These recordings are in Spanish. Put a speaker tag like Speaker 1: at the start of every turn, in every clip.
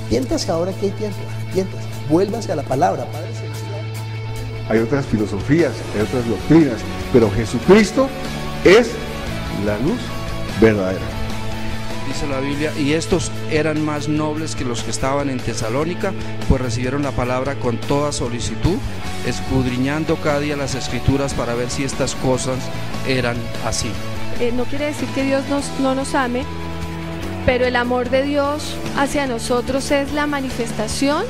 Speaker 1: Arrepiéntase ahora que hay tiempo, arrepiéntase, vuélvase a la palabra, Padre Celestial.
Speaker 2: Hay otras filosofías, hay otras doctrinas, pero Jesucristo es la luz verdadera.
Speaker 3: Dice la Biblia, y estos eran más nobles que los que estaban en Tesalónica, pues recibieron la palabra con toda solicitud, escudriñando cada día las Escrituras para ver si estas cosas eran así.
Speaker 4: No quiere decir que Dios no nos ame, pero el amor de Dios hacia nosotros es la manifestación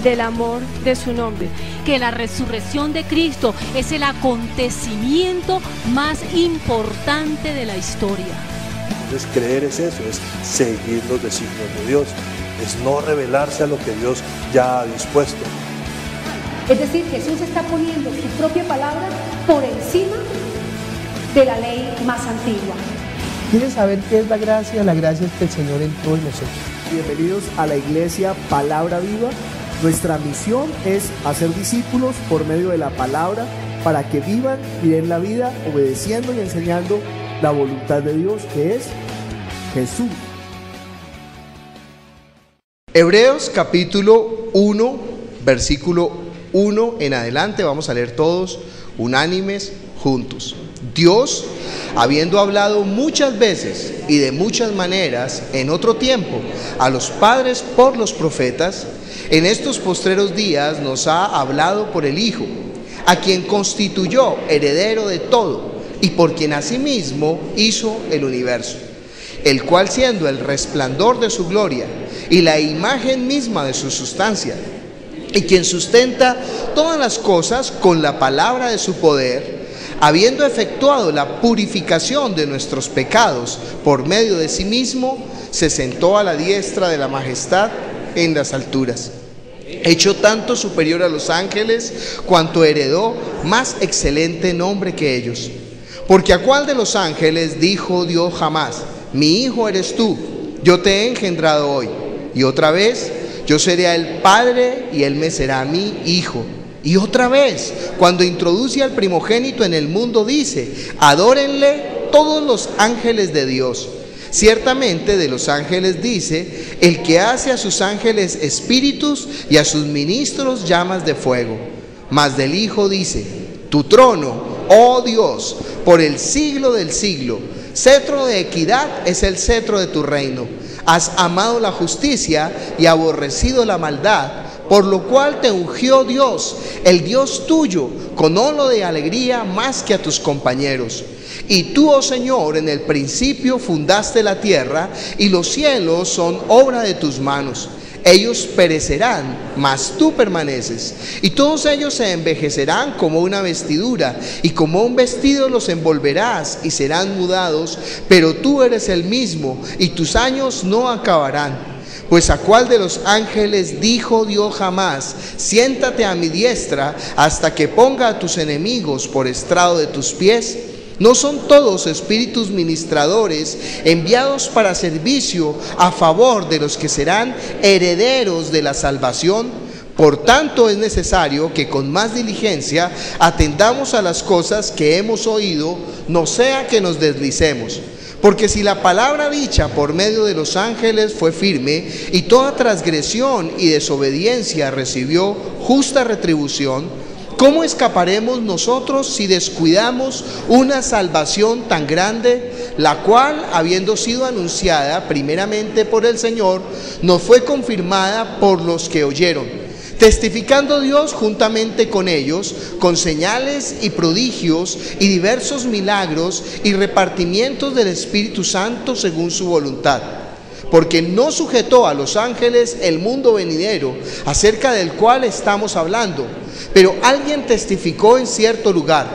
Speaker 4: del amor de su nombre.
Speaker 5: Que la resurrección de Cristo es el acontecimiento más importante de la historia.
Speaker 6: Entonces creer es eso, es seguir los designios de Dios, es no rebelarse a lo que Dios ya ha dispuesto.
Speaker 7: Es decir, Jesús está poniendo su propia palabra por encima de la ley más antigua.
Speaker 1: ¿Quieres saber qué es la gracia? La gracia es que el Señor entró en nosotros.
Speaker 8: Bienvenidos a la iglesia Palabra Viva. Nuestra misión es hacer discípulos por medio de la palabra para que vivan y den la vida obedeciendo y enseñando la voluntad de Dios, que es Jesús.
Speaker 9: Hebreos capítulo 1, versículo 1 en adelante, vamos a leer todos unánimes juntos. Dios, habiendo hablado muchas veces y de muchas maneras en otro tiempo a los padres por los profetas, en estos postreros días nos ha hablado por el Hijo, a quien constituyó heredero de todo y por quien asimismo hizo el universo, el cual siendo el resplandor de su gloria y la imagen misma de su sustancia, y quien sustenta todas las cosas con la palabra de su poder, habiendo efectuado la purificación de nuestros pecados por medio de sí mismo, se sentó a la diestra de la majestad en las alturas, hecho tanto superior a los ángeles, cuanto heredó más excelente nombre que ellos. Porque a cuál de los ángeles dijo Dios jamás: mi hijo eres tú, yo te he engendrado hoy, y otra vez, yo seré a él padre y él me será mi hijo. Y otra vez, cuando introduce al primogénito en el mundo, dice: adórenle todos los ángeles de Dios. Ciertamente de los ángeles dice: el que hace a sus ángeles espíritus y a sus ministros llamas de fuego. Mas del Hijo dice: tu trono, oh Dios, por el siglo del siglo, cetro de equidad es el cetro de tu reino. Has amado la justicia y aborrecido la maldad, por lo cual te ungió Dios, el Dios tuyo, con olo de alegría más que a tus compañeros. Y tú, oh Señor, en el principio fundaste la tierra, y los cielos son obra de tus manos. Ellos perecerán, mas tú permaneces, y todos ellos se envejecerán como una vestidura, y como un vestido los envolverás, y serán mudados, pero tú eres el mismo, y tus años no acabarán. Pues a cuál de los ángeles dijo Dios jamás: siéntate a mi diestra hasta que ponga a tus enemigos por estrado de tus pies? ¿No son todos espíritus ministradores enviados para servicio a favor de los que serán herederos de la salvación? Por tanto es necesario que con más diligencia atendamos a las cosas que hemos oído, no sea que nos deslicemos. Porque si la palabra dicha por medio de los ángeles fue firme, y toda transgresión y desobediencia recibió justa retribución, ¿cómo escaparemos nosotros si descuidamos una salvación tan grande, la cual, habiendo sido anunciada primeramente por el Señor, nos fue confirmada por los que oyeron, testificando Dios juntamente con ellos, con señales y prodigios y diversos milagros y repartimientos del Espíritu Santo según su voluntad? Porque no sujetó a los ángeles el mundo venidero, acerca del cual estamos hablando. Pero alguien testificó en cierto lugar: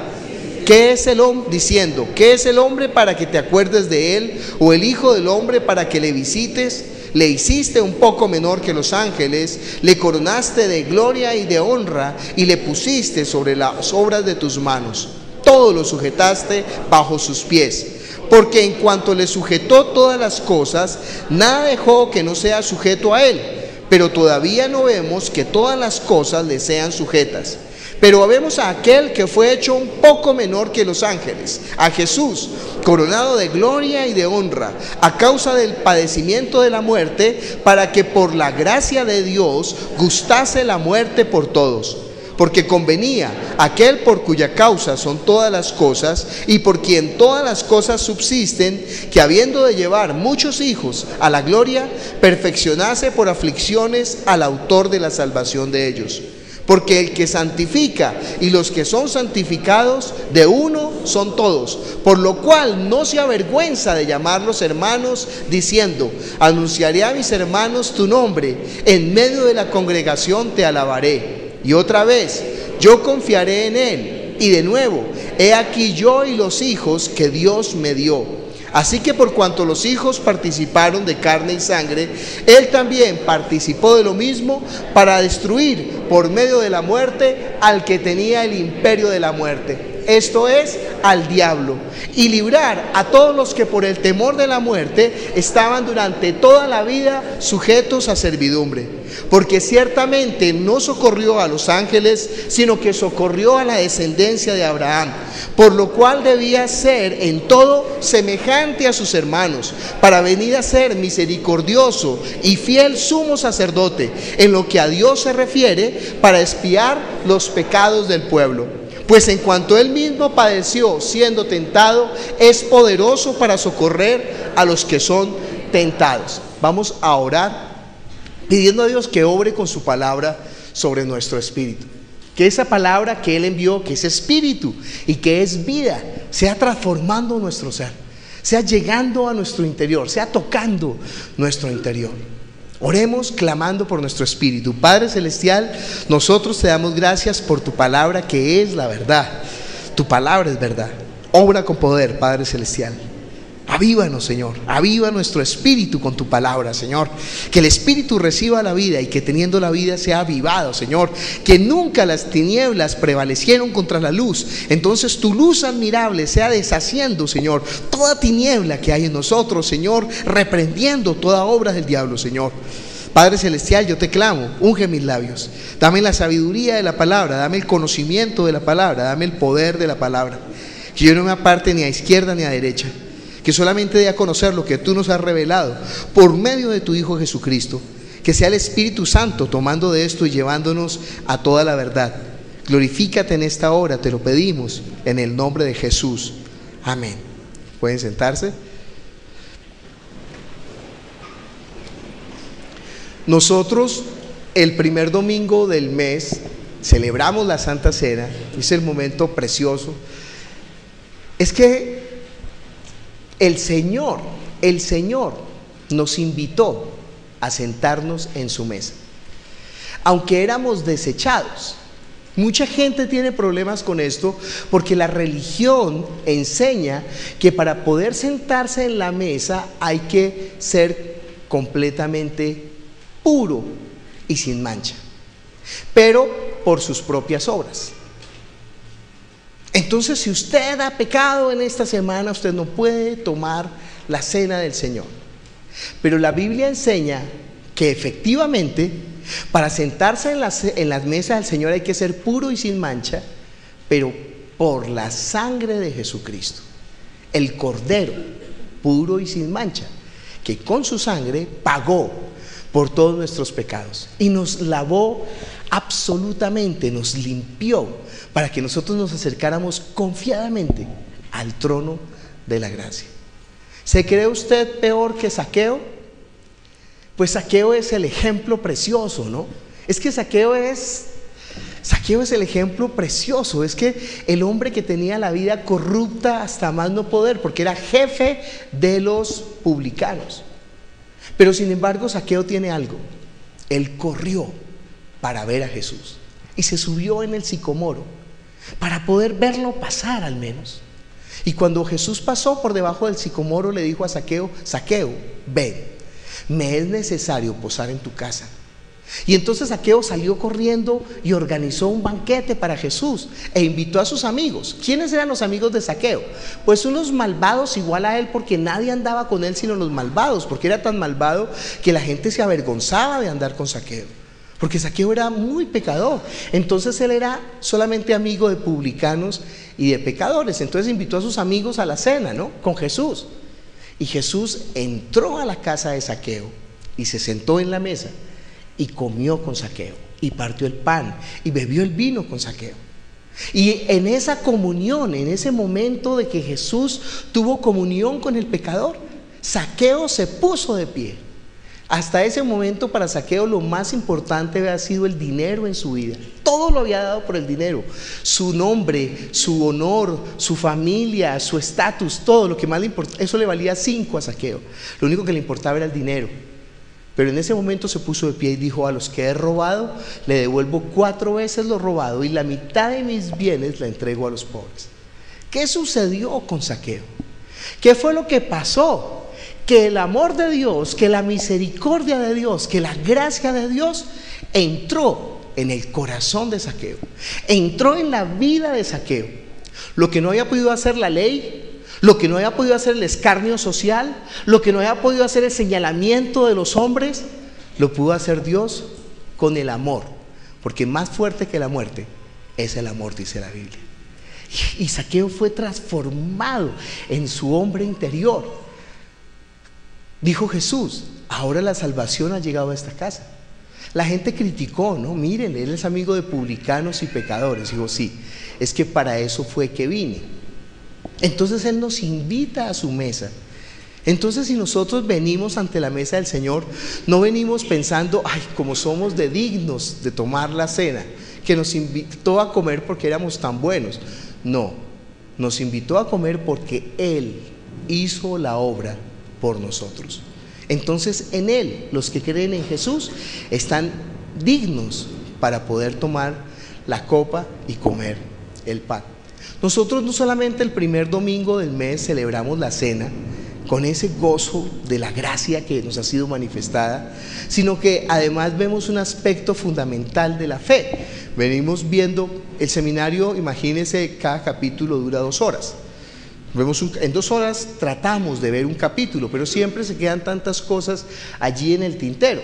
Speaker 9: ¿qué es el hombre? Diciendo: ¿qué es el hombre para que te acuerdes de él? ¿O el hijo del hombre para que le visites? Le hiciste un poco menor que los ángeles, le coronaste de gloria y de honra, y le pusiste sobre las obras de tus manos. Todo lo sujetaste bajo sus pies. Porque en cuanto le sujetó todas las cosas, nada dejó que no sea sujeto a él. Pero todavía no vemos que todas las cosas le sean sujetas. Pero vemos a aquel que fue hecho un poco menor que los ángeles, a Jesús, coronado de gloria y de honra, a causa del padecimiento de la muerte, para que por la gracia de Dios gustase la muerte por todos. Porque convenía aquel por cuya causa son todas las cosas y por quien todas las cosas subsisten, que habiendo de llevar muchos hijos a la gloria, perfeccionase por aflicciones al autor de la salvación de ellos. Porque el que santifica y los que son santificados de uno son todos, por lo cual no se avergüenza de llamarlos hermanos, diciendo: anunciaré a mis hermanos tu nombre, en medio de la congregación te alabaré. Y otra vez, yo confiaré en él. Y de nuevo, he aquí yo y los hijos que Dios me dio. Así que por cuanto los hijos participaron de carne y sangre, él también participó de lo mismo, para destruir por medio de la muerte al que tenía el imperio de la muerte, esto es, al diablo, y librar a todos los que por el temor de la muerte estaban durante toda la vida sujetos a servidumbre. Porque ciertamente no socorrió a los ángeles, sino que socorrió a la descendencia de Abraham, por lo cual debía ser en todo semejante a sus hermanos, para venir a ser misericordioso y fiel sumo sacerdote en lo que a Dios se refiere, para expiar los pecados del pueblo. Pues en cuanto él mismo padeció siendo tentado, es poderoso para socorrer a los que son tentados. Vamos a orar pidiendo a Dios que obre con su palabra sobre nuestro espíritu. Que esa palabra que Él envió, que es espíritu y que es vida, sea transformando nuestro ser, sea llegando a nuestro interior, sea tocando nuestro interior. Oremos clamando por nuestro espíritu. Padre Celestial, nosotros te damos gracias por tu palabra, que es la verdad. Tu palabra es verdad. Obra con poder, Padre Celestial. Avívanos, Señor, aviva nuestro espíritu con tu palabra, Señor. Que el espíritu reciba la vida y que teniendo la vida sea avivado, Señor. Que nunca las tinieblas prevalecieron contra la luz. Entonces tu luz admirable sea deshaciendo, Señor, toda tiniebla que hay en nosotros, Señor, reprendiendo toda obra del diablo, Señor. Padre Celestial, yo te clamo, unge mis labios, dame la sabiduría de la palabra, dame el conocimiento de la palabra, dame el poder de la palabra. Que yo no me aparte ni a izquierda ni a derecha, que solamente dé a conocer lo que tú nos has revelado por medio de tu Hijo Jesucristo. Que sea el Espíritu Santo tomando de esto y llevándonos a toda la verdad. Glorifícate en esta hora, te lo pedimos en el nombre de Jesús. Amén. ¿Pueden sentarse? Nosotros el primer domingo del mes celebramos la Santa Cena. Es el momento precioso. Es que el Señor nos invitó a sentarnos en su mesa, aunque éramos desechados. Mucha gente tiene problemas con esto porque la religión enseña que para poder sentarse en la mesa hay que ser completamente puro y sin mancha, pero por sus propias obras. Entonces, si usted ha pecado en esta semana, usted no puede tomar la cena del Señor. Pero la Biblia enseña que efectivamente, para sentarse en las mesas del Señor hay que ser puro y sin mancha, pero por la sangre de Jesucristo, el Cordero, puro y sin mancha, que con su sangre pagó por todos nuestros pecados y nos lavó absolutamente, nos limpió, para que nosotros nos acercáramos confiadamente al trono de la gracia. ¿Se cree usted peor que Zaqueo? Pues Zaqueo es el ejemplo precioso, ¿no? Es que Zaqueo es el ejemplo precioso. Es que el hombre que tenía la vida corrupta hasta más no poder, porque era jefe de los publicanos. Pero sin embargo Zaqueo tiene algo. Él corrió para ver a Jesús y se subió en el sicomoro para poder verlo pasar al menos. Y cuando Jesús pasó por debajo del sicomoro, le dijo a Zaqueo: Zaqueo, ven, me es necesario posar en tu casa. Y entonces Zaqueo salió corriendo y organizó un banquete para Jesús e invitó a sus amigos. ¿Quiénes eran los amigos de Zaqueo? Pues unos malvados igual a él, porque nadie andaba con él sino los malvados, porque era tan malvado que la gente se avergonzaba de andar con Zaqueo. porque Zaqueo era muy pecador. Entonces él era solamente amigo de publicanos y de pecadores. Entonces invitó a sus amigos a la cena, ¿no?, con Jesús. Y Jesús entró a la casa de Zaqueo y se sentó en la mesa y comió con Zaqueo y partió el pan y bebió el vino con Zaqueo. Y en esa comunión, en ese momento de que Jesús tuvo comunión con el pecador, Zaqueo se puso de pie. Hasta ese momento para Zaqueo lo más importante había sido el dinero en su vida. Todo lo había dado por el dinero. Su nombre, su honor, su familia, su estatus, todo lo que más le importaba, eso le valía 5 a Zaqueo. Lo único que le importaba era el dinero. Pero en ese momento se puso de pie y dijo: a los que he robado le devuelvo 4 veces lo robado, y la mitad de mis bienes la entrego a los pobres. ¿Qué sucedió con Zaqueo? ¿Qué fue lo que pasó? Que el amor de Dios, que la misericordia de Dios, que la gracia de Dios entró en el corazón de Zaqueo, entró en la vida de Zaqueo. Lo que no había podido hacer la ley, lo que no había podido hacer el escarnio social, lo que no había podido hacer el señalamiento de los hombres, lo pudo hacer Dios con el amor, porque más fuerte que la muerte es el amor, dice la Biblia. Y Zaqueo fue transformado en su hombre interior. Dijo Jesús: ahora la salvación ha llegado a esta casa. La gente criticó, ¿no? Miren, él es amigo de publicanos y pecadores. Dijo: sí, es que para eso fue que vine. Entonces él nos invita a su mesa. Entonces, si nosotros venimos ante la mesa del Señor, no venimos pensando: ay, como somos de dignos de tomar la cena, que nos invitó a comer porque éramos tan buenos. No, nos invitó a comer porque Él hizo la obra por nosotros. Entonces, en Él, los que creen en Jesús están dignos para poder tomar la copa y comer el pan. Nosotros no solamente el primer domingo del mes celebramos la cena con ese gozo de la gracia que nos ha sido manifestada, sino que además vemos un aspecto fundamental de la fe. Venimos viendo el seminario, imagínense, cada capítulo dura 2 horas. En 2 horas tratamos de ver un capítulo, pero siempre se quedan tantas cosas allí en el tintero.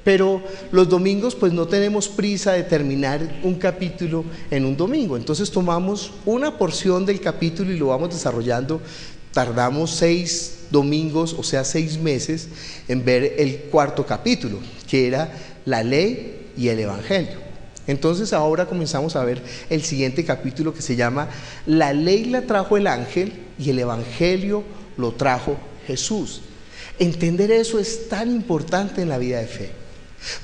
Speaker 9: Pero los domingos pues no tenemos prisa de terminar un capítulo en un domingo. Entonces tomamos una porción del capítulo y lo vamos desarrollando. Tardamos 6 domingos, o sea 6 meses, en ver el 4.º capítulo, que era la ley y el evangelio. Entonces ahora comenzamos a ver el siguiente capítulo, que se llama La ley la trajo el ángel y el evangelio lo trajo Jesús. Entender eso es tan importante en la vida de fe,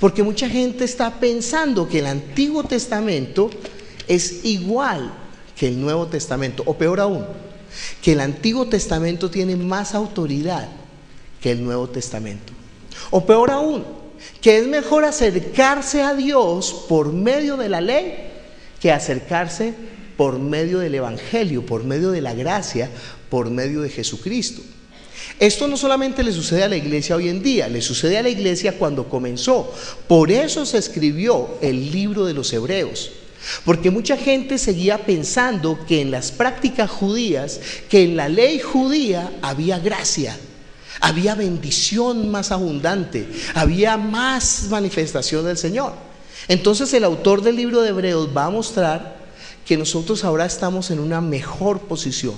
Speaker 9: porque mucha gente está pensando que el Antiguo Testamento es igual que el Nuevo Testamento, o peor aún, que el Antiguo Testamento tiene más autoridad que el Nuevo Testamento, o peor aún, que es mejor acercarse a Dios por medio de la ley que acercarse por medio del evangelio, por medio de la gracia, por medio de Jesucristo. Esto no solamente le sucede a la iglesia hoy en día, le sucede a la iglesia cuando comenzó. Por eso se escribió el libro de los Hebreos, porque mucha gente seguía pensando que en las prácticas judías, que en la ley judía había gracia, había bendición más abundante, había más manifestación del Señor. Entonces el autor del libro de Hebreos va a mostrar que nosotros ahora estamos en una mejor posición,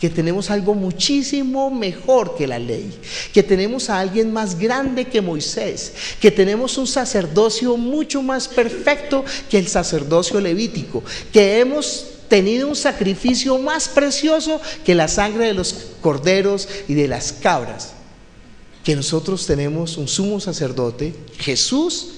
Speaker 9: que tenemos algo muchísimo mejor que la ley, que tenemos a alguien más grande que Moisés, que tenemos un sacerdocio mucho más perfecto que el sacerdocio levítico, que hemos tenido un sacrificio más precioso que la sangre de los corderos y de las cabras, que nosotros tenemos un sumo sacerdote, Jesús,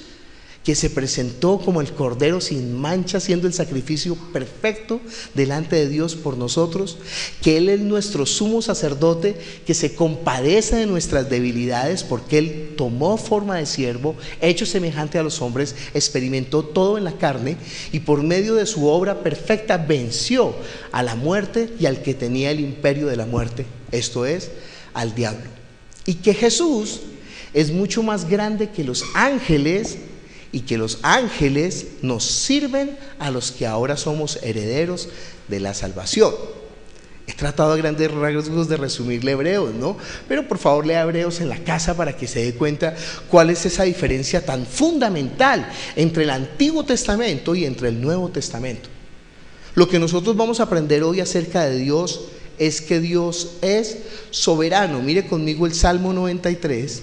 Speaker 9: que se presentó como el cordero sin mancha, siendo el sacrificio perfecto delante de Dios por nosotros, que Él es nuestro sumo sacerdote, que se compadece de nuestras debilidades, porque Él tomó forma de siervo, hecho semejante a los hombres, experimentó todo en la carne, y por medio de su obra perfecta venció a la muerte y al que tenía el imperio de la muerte, esto es, al diablo. Y que Jesús es mucho más grande que los ángeles, y que los ángeles nos sirven a los que ahora somos herederos de la salvación. He tratado a grandes rasgos de resumirle Hebreos, ¿no? Pero por favor lea Hebreos en la casa para que se dé cuenta cuál es esa diferencia tan fundamental entre el Antiguo Testamento y entre el Nuevo Testamento. Lo que nosotros vamos a aprender hoy acerca de Dios es que Dios es soberano. Mire conmigo el Salmo 93,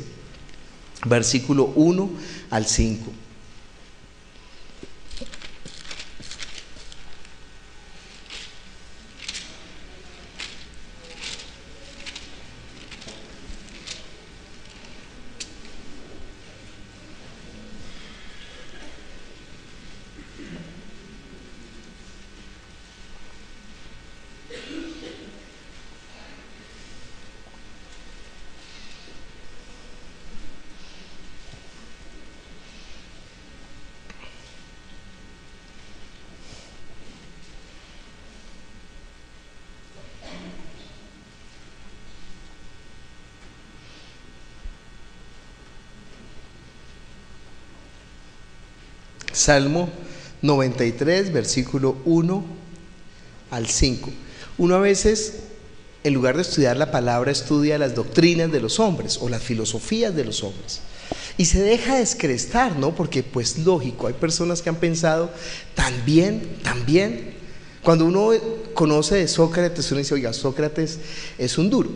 Speaker 9: versículo 1 al 5. Salmo 93, versículo 1 al 5. Uno a veces, en lugar de estudiar la palabra, estudia las doctrinas de los hombres o las filosofías de los hombres. Y se deja descrestar, ¿no? Porque pues lógico, hay personas que han pensado también. Cuando uno conoce de Sócrates, uno dice, oiga, Sócrates es un duro.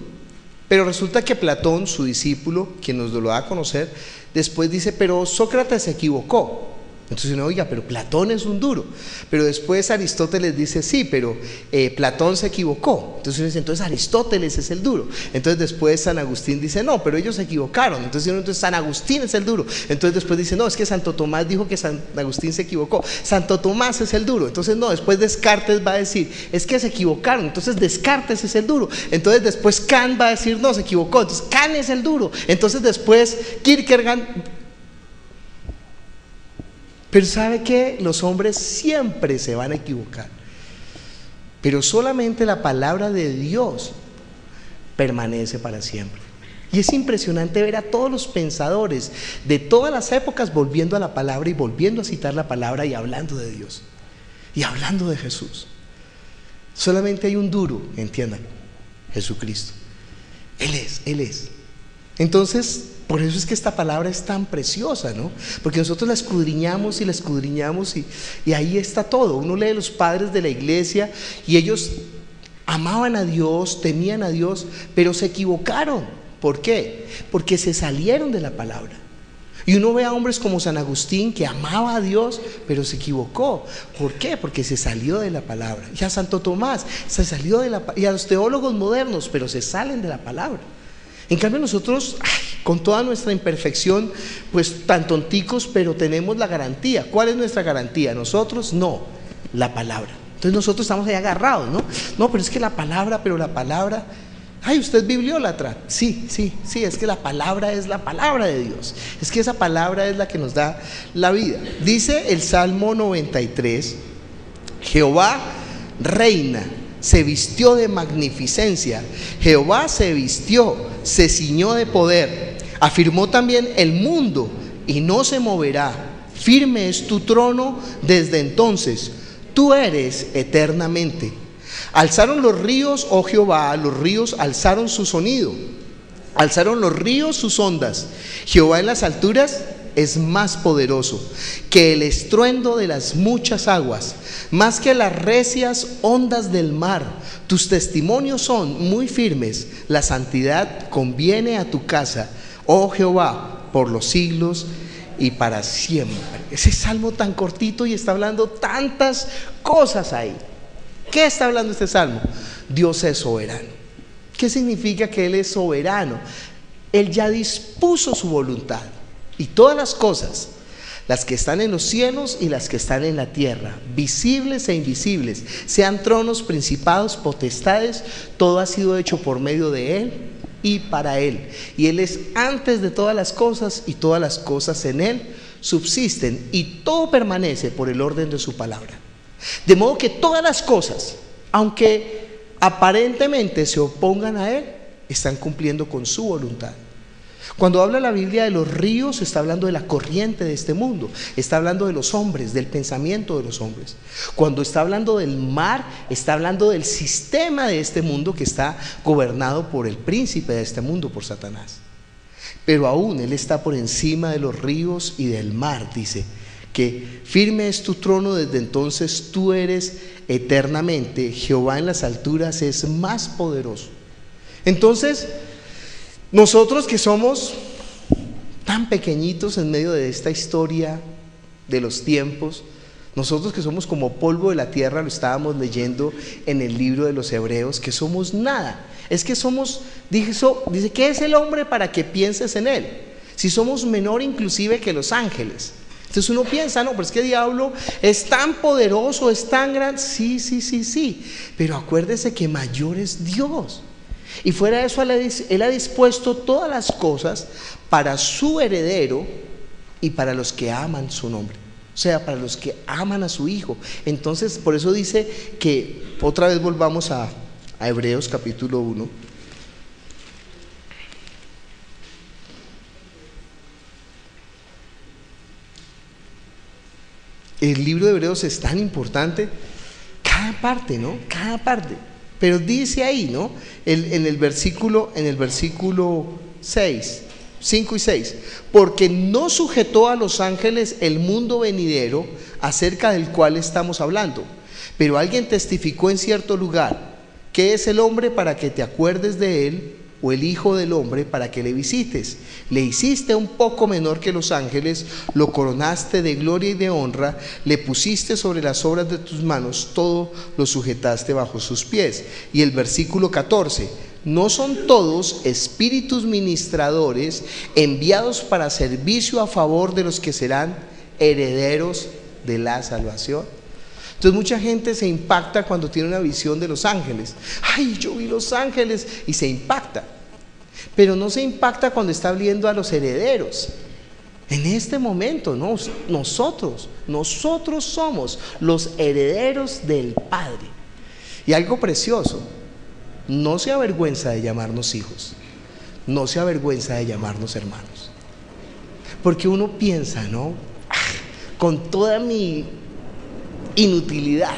Speaker 9: Pero resulta que Platón, su discípulo, quien nos lo da a conocer, después dice, pero Sócrates se equivocó. Entonces uno, oiga, pero Platón es un duro. Pero después Aristóteles dice, sí, pero Platón se equivocó. Entonces uno dice, entonces Aristóteles es el duro. Entonces después San Agustín dice, no, pero ellos se equivocaron. Entonces San Agustín es el duro. Entonces después dice, no, es que Santo Tomás dijo que San Agustín se equivocó. Santo Tomás es el duro. Entonces no, después Descartes va a decir, es que se equivocaron. Entonces Descartes es el duro. Entonces después Kant va a decir, no, se equivocó. Entonces Kant es el duro. Entonces después Kierkegaard. Pero ¿sabe qué? Los hombres siempre se van a equivocar, pero solamente la palabra de Dios permanece para siempre. Y es impresionante ver a todos los pensadores de todas las épocas volviendo a la palabra y volviendo a citar la palabra y hablando de Dios y hablando de Jesús. Solamente hay un duro, entiendan, Jesucristo. Él es. Entonces, por eso es que esta palabra es tan preciosa, ¿no? Porque nosotros la escudriñamos y ahí está todo. Uno lee los padres de la iglesia y ellos amaban a Dios, temían a Dios, pero se equivocaron. ¿Por qué? Porque se salieron de la palabra. Y uno ve a hombres como San Agustín que amaba a Dios, pero se equivocó. ¿Por qué? Porque se salió de la palabra. Y a Santo Tomás se salió de la palabra. Y a los teólogos modernos, pero se salen de la palabra. En cambio nosotros, con toda nuestra imperfección, pues tan tonticos, pero tenemos la garantía. ¿Cuál es nuestra garantía? Nosotros no, la palabra. Entonces nosotros estamos ahí agarrados, ¿no? No, pero es que la palabra, ay, ¿usted es bibliólatra? Sí, es que la palabra es la palabra de Dios. Es que esa palabra es la que nos da la vida. Dice el Salmo 93, Jehová reina, se vistió de magnificencia. Jehová se vistió, se ciñó de poder. Afirmó también el mundo y no se moverá. Firme es tu trono desde entonces. Tú eres eternamente. Alzaron los ríos, oh Jehová, los ríos alzaron su sonido. Alzaron los ríos sus ondas. Jehová en las alturas es más poderoso que el estruendo de las muchas aguas, más que las recias ondas del mar. Tus testimonios son muy firmes, la santidad conviene a tu casa, oh Jehová, por los siglos y para siempre. Ese salmo tan cortito y está hablando tantas cosas ahí. ¿Qué está hablando este salmo? Dios es soberano. ¿Qué significa que Él es soberano? Él ya dispuso su voluntad. Y todas las cosas, las que están en los cielos y las que están en la tierra, visibles e invisibles, sean tronos, principados, potestades, todo ha sido hecho por medio de Él y para Él. Y Él es antes de todas las cosas y todas las cosas en Él subsisten y todo permanece por el orden de su palabra. De modo que todas las cosas, aunque aparentemente se opongan a Él, están cumpliendo con su voluntad. Cuando habla la Biblia de los ríos, está hablando de la corriente de este mundo, está hablando de los hombres, del pensamiento de los hombres. Cuando está hablando del mar, está hablando del sistema de este mundo que está gobernado por el príncipe de este mundo, por Satanás. Pero aún Él está por encima de los ríos y del mar, dice, que firme es tu trono, desde entonces tú eres eternamente, Jehová en las alturas es más poderoso. Entonces, nosotros que somos tan pequeñitos en medio de esta historia de los tiempos, nosotros que somos como polvo de la tierra, lo estábamos leyendo en el libro de los Hebreos, que somos nada. Es que somos, dice, ¿qué es el hombre para que pienses en él? Si somos menor inclusive que los ángeles. Entonces uno piensa, no, pero es que el diablo es tan poderoso, es tan grande. Sí, pero acuérdese que mayor es Dios. Y fuera de eso, Él ha dispuesto todas las cosas para su heredero y para los que aman su nombre, o sea, para los que aman a su Hijo. Entonces, por eso dice que, otra vez volvamos a Hebreos capítulo 1. El libro de Hebreos es tan importante, cada parte, ¿no? Cada parte. Pero dice ahí, ¿no? En el versículo 6, 5 y 6, porque no sujetó a los ángeles el mundo venidero acerca del cual estamos hablando, pero alguien testificó en cierto lugar, ¿qué es el hombre para que te acuerdes de él? O el hijo del hombre para que le visites. Le hiciste un poco menor que los ángeles, lo coronaste de gloria y de honra, le pusiste sobre las obras de tus manos, todo lo sujetaste bajo sus pies. Y el versículo 14, ¿no son todos espíritus ministradores enviados para servicio a favor de los que serán herederos de la salvación? Entonces mucha gente se impacta cuando tiene una visión de los ángeles. Ay, yo vi los ángeles, y se impacta. Pero no se impacta cuando está viendo a los herederos. En este momento, ¿no? Nosotros somos los herederos del Padre. Y algo precioso, no se avergüenza de llamarnos hijos, no se avergüenza de llamarnos hermanos. Porque uno piensa, ¿no? Con toda mi inutilidad,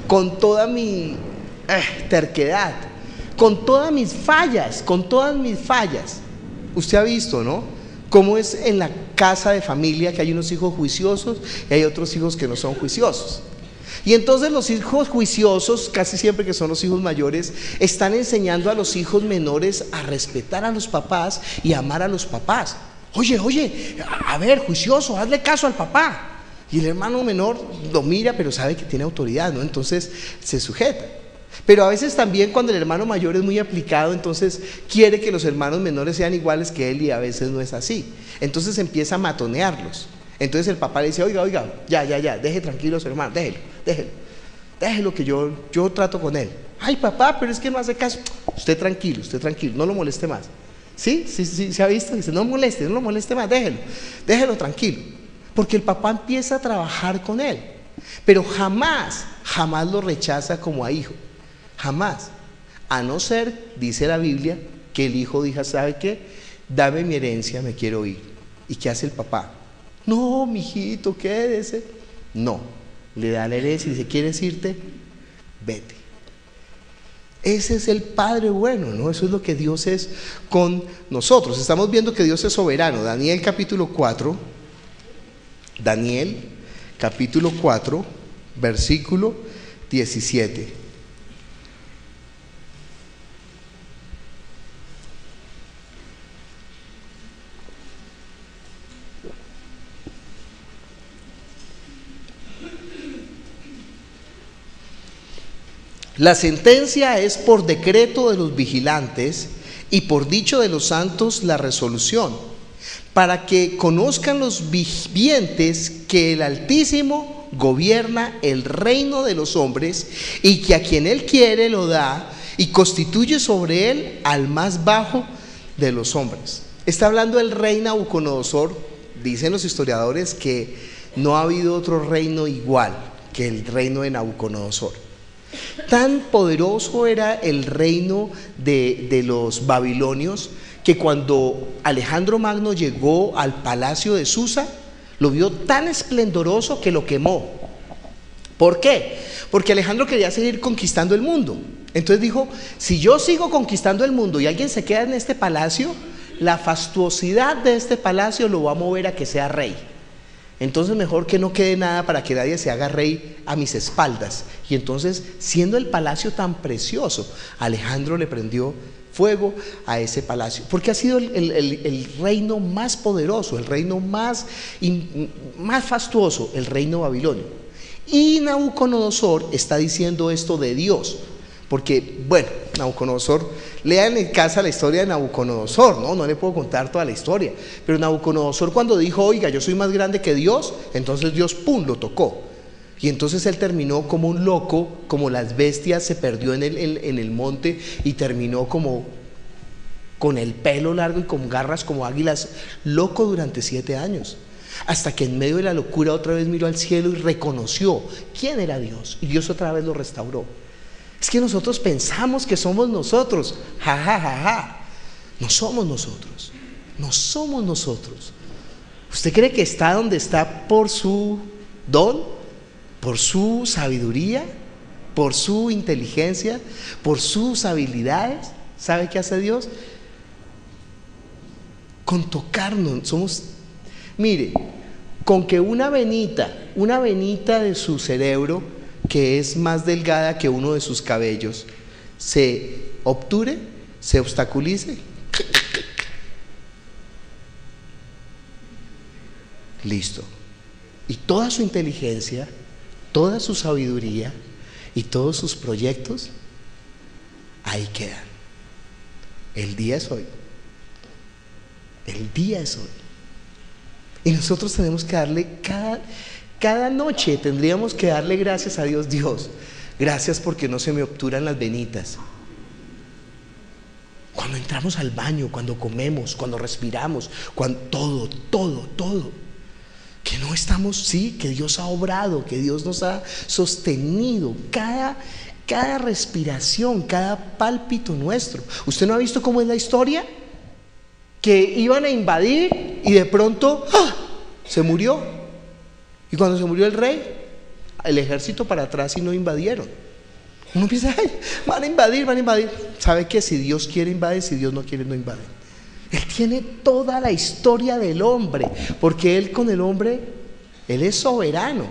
Speaker 9: con toda mi terquedad, con todas mis fallas, usted ha visto, ¿no? Cómo es en la casa de familia, que hay unos hijos juiciosos y hay otros hijos que no son juiciosos. Y entonces los hijos juiciosos, casi siempre que son los hijos mayores, están enseñando a los hijos menores a respetar a los papás y amar a los papás. Oye, a ver, juicioso, hazle caso al papá. Y el hermano menor lo mira, pero sabe que tiene autoridad, ¿no? Entonces se sujeta. Pero a veces también cuando el hermano mayor es muy aplicado, entonces quiere que los hermanos menores sean iguales que él, y a veces no es así. Entonces empieza a matonearlos. Entonces el papá le dice, oiga, ya, deje tranquilo a su hermano, déjelo que yo trato con él. Ay, papá, pero es que no hace caso. Usted tranquilo, no lo moleste más. ¿Sí? ¿Se ha visto? Dice, no lo moleste más, déjelo tranquilo. Porque el papá empieza a trabajar con él, pero jamás lo rechaza como a hijo, jamás, a no ser, dice la Biblia, que el hijo diga, ¿sabe qué? Dame mi herencia, me quiero ir. ¿Y qué hace el papá? No, mijito, quédese. No, le da la herencia y dice, ¿quieres irte? Vete. Ese es el Padre bueno, ¿no? Eso es lo que Dios es con nosotros. Estamos viendo que Dios es soberano. Daniel capítulo 4, versículo 17. La sentencia es por decreto de los vigilantes y por dicho de los santos la resolución, para que conozcan los vivientes que el Altísimo gobierna el reino de los hombres, y que a quien Él quiere lo da, y constituye sobre él al más bajo de los hombres. Está hablando del rey Nabucodonosor. Dicen los historiadores que no ha habido otro reino igual que el reino de Nabucodonosor. Tan poderoso era el reino de los babilonios que cuando Alejandro Magno llegó al palacio de Susa, lo vio tan esplendoroso que lo quemó. ¿Por qué? Porque Alejandro quería seguir conquistando el mundo. Entonces dijo, si yo sigo conquistando el mundo y alguien se queda en este palacio, la fastuosidad de este palacio lo va a mover a que sea rey. Entonces mejor que no quede nada para que nadie se haga rey a mis espaldas. Y entonces, siendo el palacio tan precioso, Alejandro le prendió fuego a ese palacio, porque ha sido el reino más poderoso, el reino más fastuoso, el reino babilonio. Y Nabucodonosor está diciendo esto de Dios, porque, bueno, Nabucodonosor, lean en casa la historia de Nabucodonosor, no le puedo contar toda la historia, pero Nabucodonosor cuando dijo, oiga, yo soy más grande que Dios, entonces Dios, pum, lo tocó. Y entonces él terminó como un loco, como las bestias, se perdió en el monte y terminó como con el pelo largo y con garras como águilas, loco durante 7 años. Hasta que en medio de la locura otra vez miró al cielo y reconoció quién era Dios. Y Dios otra vez lo restauró. Es que nosotros pensamos que somos nosotros. No somos nosotros. No somos nosotros. ¿Usted cree que está donde está por su don? ¿Por su sabiduría? ¿Por su inteligencia? ¿Por sus habilidades? ¿Sabe qué hace Dios? Con tocarnos. Somos, mire, con que una venita de su cerebro, que es más delgada que uno de sus cabellos, se obture, se obstaculice, listo. Y toda su inteligencia, toda su sabiduría y todos sus proyectos ahí quedan. El día es hoy. El día es hoy. Y nosotros tenemos que darle cada noche tendríamos que darle gracias a Dios. Dios, gracias porque no se me obturan las venitas. Cuando entramos al baño, cuando comemos, cuando respiramos, cuando todo. Que no estamos, sí, que Dios ha obrado, que Dios nos ha sostenido, cada respiración, cada pálpito nuestro. ¿Usted no ha visto cómo es la historia? Que iban a invadir y de pronto se murió. Y cuando se murió el rey, el ejército para atrás y no invadieron. Uno piensa, van a invadir. ¿Sabe qué? Si Dios quiere invadir, si Dios no quiere no invade. Él tiene toda la historia del hombre, porque Él con el hombre, Él es soberano.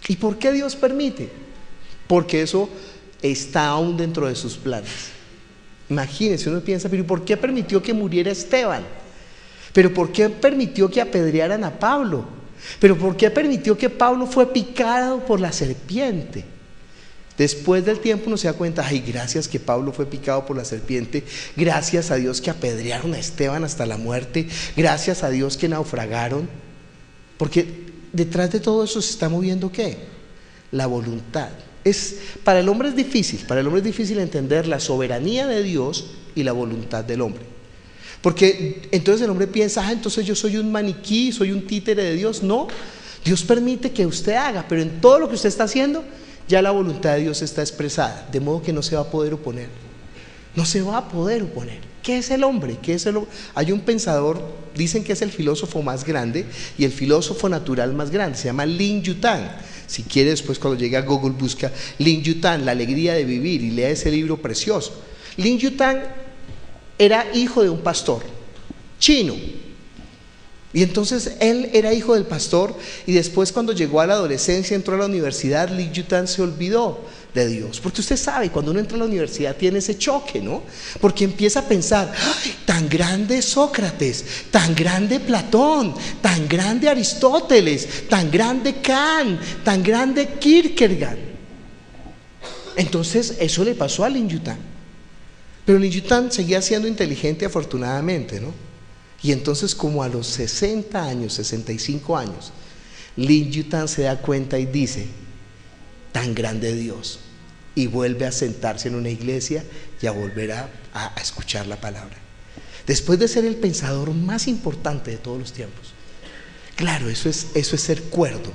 Speaker 9: ¿Y por qué Dios permite? Porque eso está aún dentro de sus planes. Imagínense, uno piensa, pero ¿por qué permitió que muriera Esteban? ¿Pero por qué permitió que apedrearan a Pablo? ¿Pero por qué permitió que Pablo fue picado por la serpiente? Después del tiempo uno se da cuenta, ay, gracias que Pablo fue picado por la serpiente, gracias a Dios que apedrearon a Esteban hasta la muerte, gracias a Dios que naufragaron, porque detrás de todo eso se está moviendo ¿qué? La voluntad. Para el hombre es difícil entender la soberanía de Dios y la voluntad del hombre. Porque entonces el hombre piensa, entonces yo soy un maniquí, soy un títere de Dios. No, Dios permite que usted haga, pero en todo lo que usted está haciendo, ya la voluntad de Dios está expresada, de modo que no se va a poder oponer. No se va a poder oponer. ¿Qué es el hombre? Hay un pensador, dicen que es el filósofo más grande y el filósofo natural más grande, se llama Lin Yutang. Si quiere, después cuando llegue a Google busca Lin Yutang, La alegría de vivir, y lea ese libro precioso. Lin Yutang era hijo de un pastor chino. Y entonces él era hijo del pastor y después cuando llegó a la adolescencia, entró a la universidad, Lin Yutang se olvidó de Dios. Porque usted sabe, cuando uno entra a la universidad tiene ese choque, ¿no? Porque empieza a pensar, ¡ay, tan grande Sócrates, tan grande Platón, tan grande Aristóteles, tan grande Kant, tan grande Kierkegaard! Entonces eso le pasó a Lin Yutang. Pero Lin Yutang seguía siendo inteligente afortunadamente, ¿no? Y entonces como a los 60 años, 65 años, Lin Yutang se da cuenta y dice, tan grande Dios, y vuelve a sentarse en una iglesia y a volver a escuchar la palabra. Después de ser el pensador más importante de todos los tiempos. Claro, eso es ser cuerdo,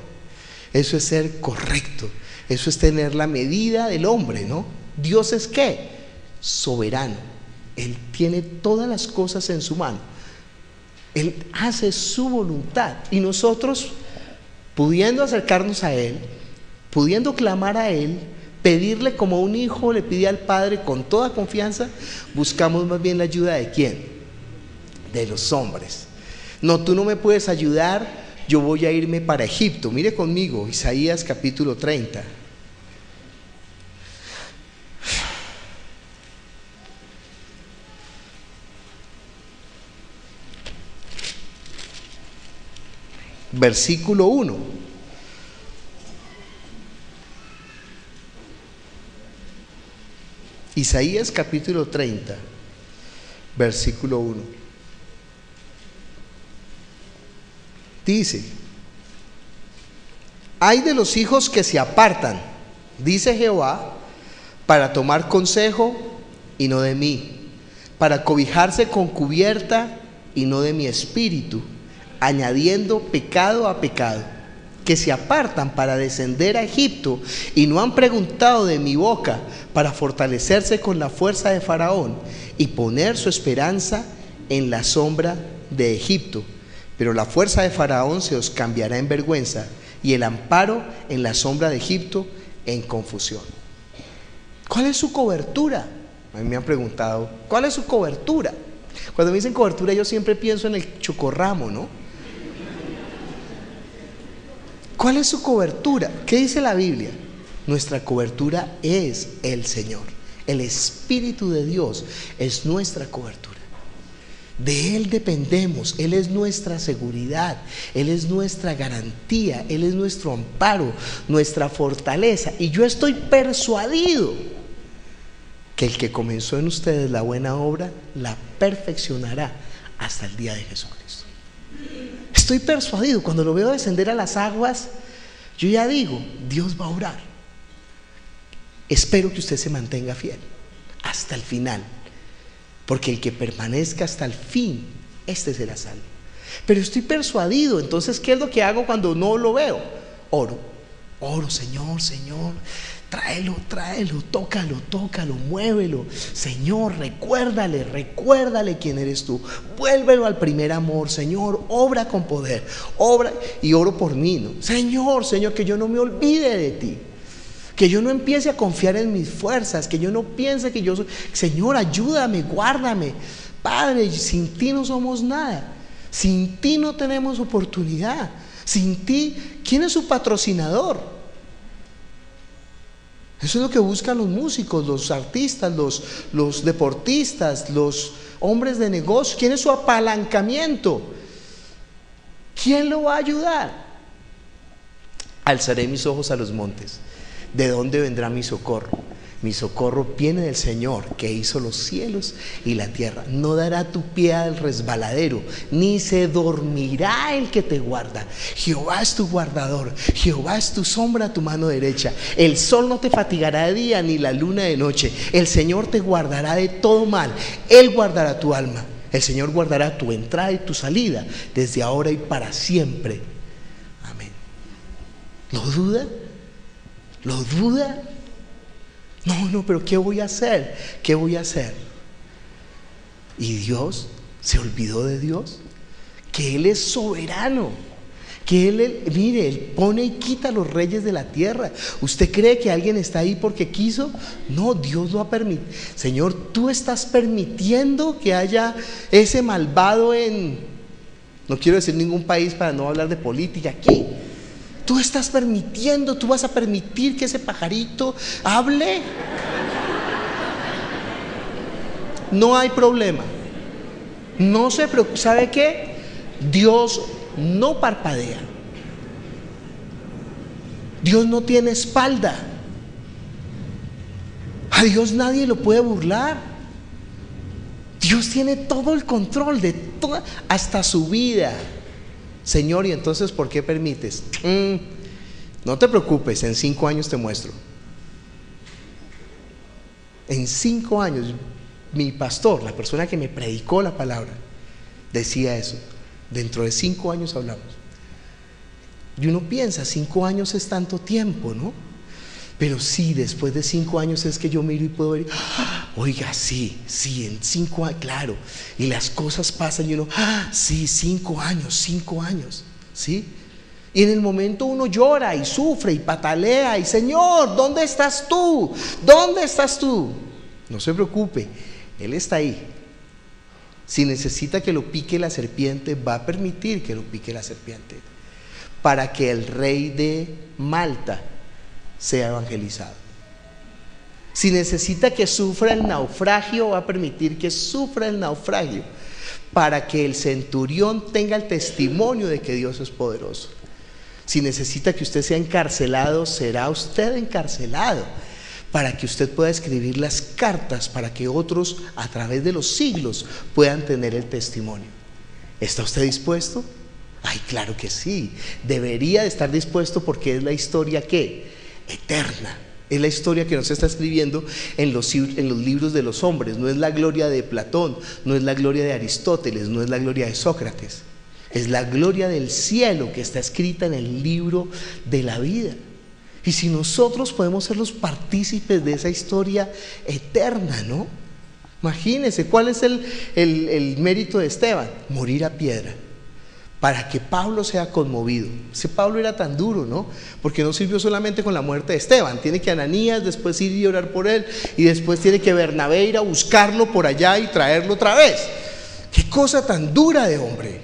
Speaker 9: eso es ser correcto, eso es tener la medida del hombre, ¿no? Dios es ¿qué? Soberano. Él tiene todas las cosas en su mano. Él hace su voluntad. Y nosotros, pudiendo acercarnos a Él, pudiendo clamar a Él, pedirle como un hijo le pide al Padre con toda confianza, buscamos más bien la ayuda ¿de quién? De los hombres. No, tú no me puedes ayudar, yo voy a irme para Egipto. Mire conmigo, Isaías capítulo 30. Versículo 1. Isaías capítulo 30, versículo 1. Dice: ay de los hijos que se apartan, dice Jehová, para tomar consejo y no de mí, para cobijarse con cubierta y no de mi espíritu, añadiendo pecado a pecado, que se apartan para descender a Egipto y no han preguntado de mi boca, para fortalecerse con la fuerza de Faraón y poner su esperanza en la sombra de Egipto. Pero la fuerza de Faraón se os cambiará en vergüenza y el amparo en la sombra de Egipto en confusión. ¿Cuál es su cobertura? A mí me han preguntado, ¿cuál es su cobertura? Cuando me dicen cobertura yo siempre pienso en el chocorramo, ¿no? ¿Cuál es su cobertura? ¿Qué dice la Biblia? Nuestra cobertura es el Señor. El Espíritu de Dios es nuestra cobertura. De Él dependemos. Él es nuestra seguridad. Él es nuestra garantía. Él es nuestro amparo, nuestra fortaleza. Y yo estoy persuadido que el que comenzó en ustedes la buena obra la perfeccionará hasta el día de Jesucristo. Estoy persuadido. Cuando lo veo descender a las aguas, yo ya digo, Dios va a obrar. Espero que usted se mantenga fiel hasta el final, porque el que permanezca hasta el fin, este será salvo. Pero estoy persuadido. Entonces, ¿qué es lo que hago cuando no lo veo? Oro, Señor, tráelo, tócalo, muévelo. Señor, recuérdale quién eres tú. Vuélvelo al primer amor, Señor, obra con poder, obra. Y oro por mí, ¿no? Señor, que yo no me olvide de ti, que yo no empiece a confiar en mis fuerzas, que yo no piense que yo soy. Señor, ayúdame, guárdame. Padre, sin ti no somos nada, sin ti no tenemos oportunidad, sin ti, ¿quién es su patrocinador? Eso es lo que buscan los músicos, los artistas, los deportistas, los hombres de negocio. ¿Quién es su apalancamiento? ¿Quién lo va a ayudar? Alzaré mis ojos a los montes. ¿De dónde vendrá mi socorro? Mi socorro viene del Señor, que hizo los cielos y la tierra. No dará tu pie al resbaladero, ni se dormirá el que te guarda. Jehová es tu guardador, Jehová es tu sombra a tu mano derecha. El sol no te fatigará de día, ni la luna de noche. El Señor te guardará de todo mal. Él guardará tu alma. El Señor guardará tu entrada y tu salida, desde ahora y para siempre. Amén. ¿Lo duda? ¿Lo duda? No, pero ¿qué voy a hacer? ¿Qué voy a hacer? ¿Y Dios se olvidó de Dios? Que Él es soberano, que Él pone y quita a los reyes de la tierra. ¿Usted cree que alguien está ahí porque quiso? No, Dios lo ha permitido. Señor, tú estás permitiendo que haya ese malvado no quiero decir ningún país para no hablar de política aquí. Tú estás permitiendo, tú vas a permitir que ese pajarito hable. No hay problema. No se preocupe. ¿Sabe qué? Dios no parpadea. Dios no tiene espalda. A Dios nadie lo puede burlar. Dios tiene todo el control de toda, hasta su vida. Señor, ¿y entonces por qué permites? No te preocupes, en 5 años te muestro. En 5 años, mi pastor, la persona que me predicó la palabra, decía eso. Dentro de 5 años hablamos. Y uno piensa, 5 años es tanto tiempo, ¿no? Pero sí, después de 5 años es que yo miro y puedo ver, Oiga, sí, en 5 años, claro. Y las cosas pasan y uno, sí, 5 años, ¿sí? Y en el momento uno llora y sufre y patalea y Señor, ¿dónde estás tú? ¿Dónde estás tú? No se preocupe, Él está ahí. Si necesita que lo pique la serpiente, va a permitir que lo pique la serpiente, para que el rey de Malta sea evangelizado. Si necesita que sufra el naufragio, va a permitir que sufra el naufragio, para que el centurión tenga el testimonio de que Dios es poderoso. Si necesita que usted sea encarcelado, será usted encarcelado, para que usted pueda escribir las cartas, para que otros a través de los siglos puedan tener el testimonio. ¿Está usted dispuesto? Ay, claro que sí, debería de estar dispuesto, porque es la historia ¿qué? Eterna. Es la historia que nos está escribiendo en los libros de los hombres. No es la gloria de Platón, no es la gloria de Aristóteles, no es la gloria de Sócrates. Es la gloria del cielo que está escrita en el libro de la vida. Y si nosotros podemos ser los partícipes de esa historia eterna, ¿no? Imagínense, ¿cuál es el mérito de Esteban? Morir a piedra, para que Pablo sea conmovido. Ese Pablo era tan duro, ¿no? Porque no sirvió solamente con la muerte de Esteban. Tiene que Ananías después ir y orar por él, y después tiene que Bernabé ir a buscarlo por allá y traerlo otra vez. ¡Qué cosa tan dura de hombre!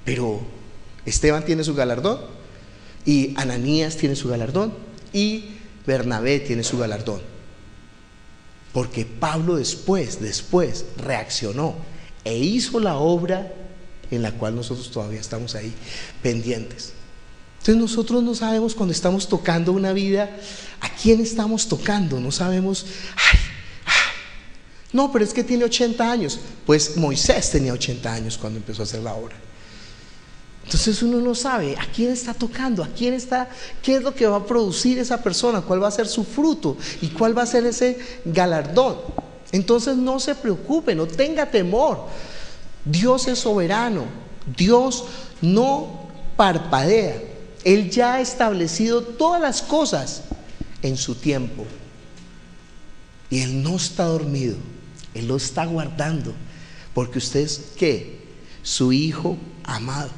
Speaker 9: Pero Esteban tiene su galardón, y Ananías tiene su galardón, y Bernabé tiene su galardón, porque Pablo después reaccionó e hizo la obra en la cual nosotros todavía estamos ahí pendientes. Entonces nosotros no sabemos, cuando estamos tocando una vida, a quién estamos tocando. No sabemos, no, pero es que tiene 80 años. Pues Moisés tenía 80 años cuando empezó a hacer la obra. Entonces uno no sabe a quién está tocando, a quién está, qué es lo que va a producir esa persona, cuál va a ser su fruto y cuál va a ser ese galardón. Entonces no se preocupe, no tenga temor. Dios es soberano, Dios no parpadea, Él ya ha establecido todas las cosas en su tiempo, y Él no está dormido, Él lo está guardando, porque usted es ¿qué? Su hijo amado.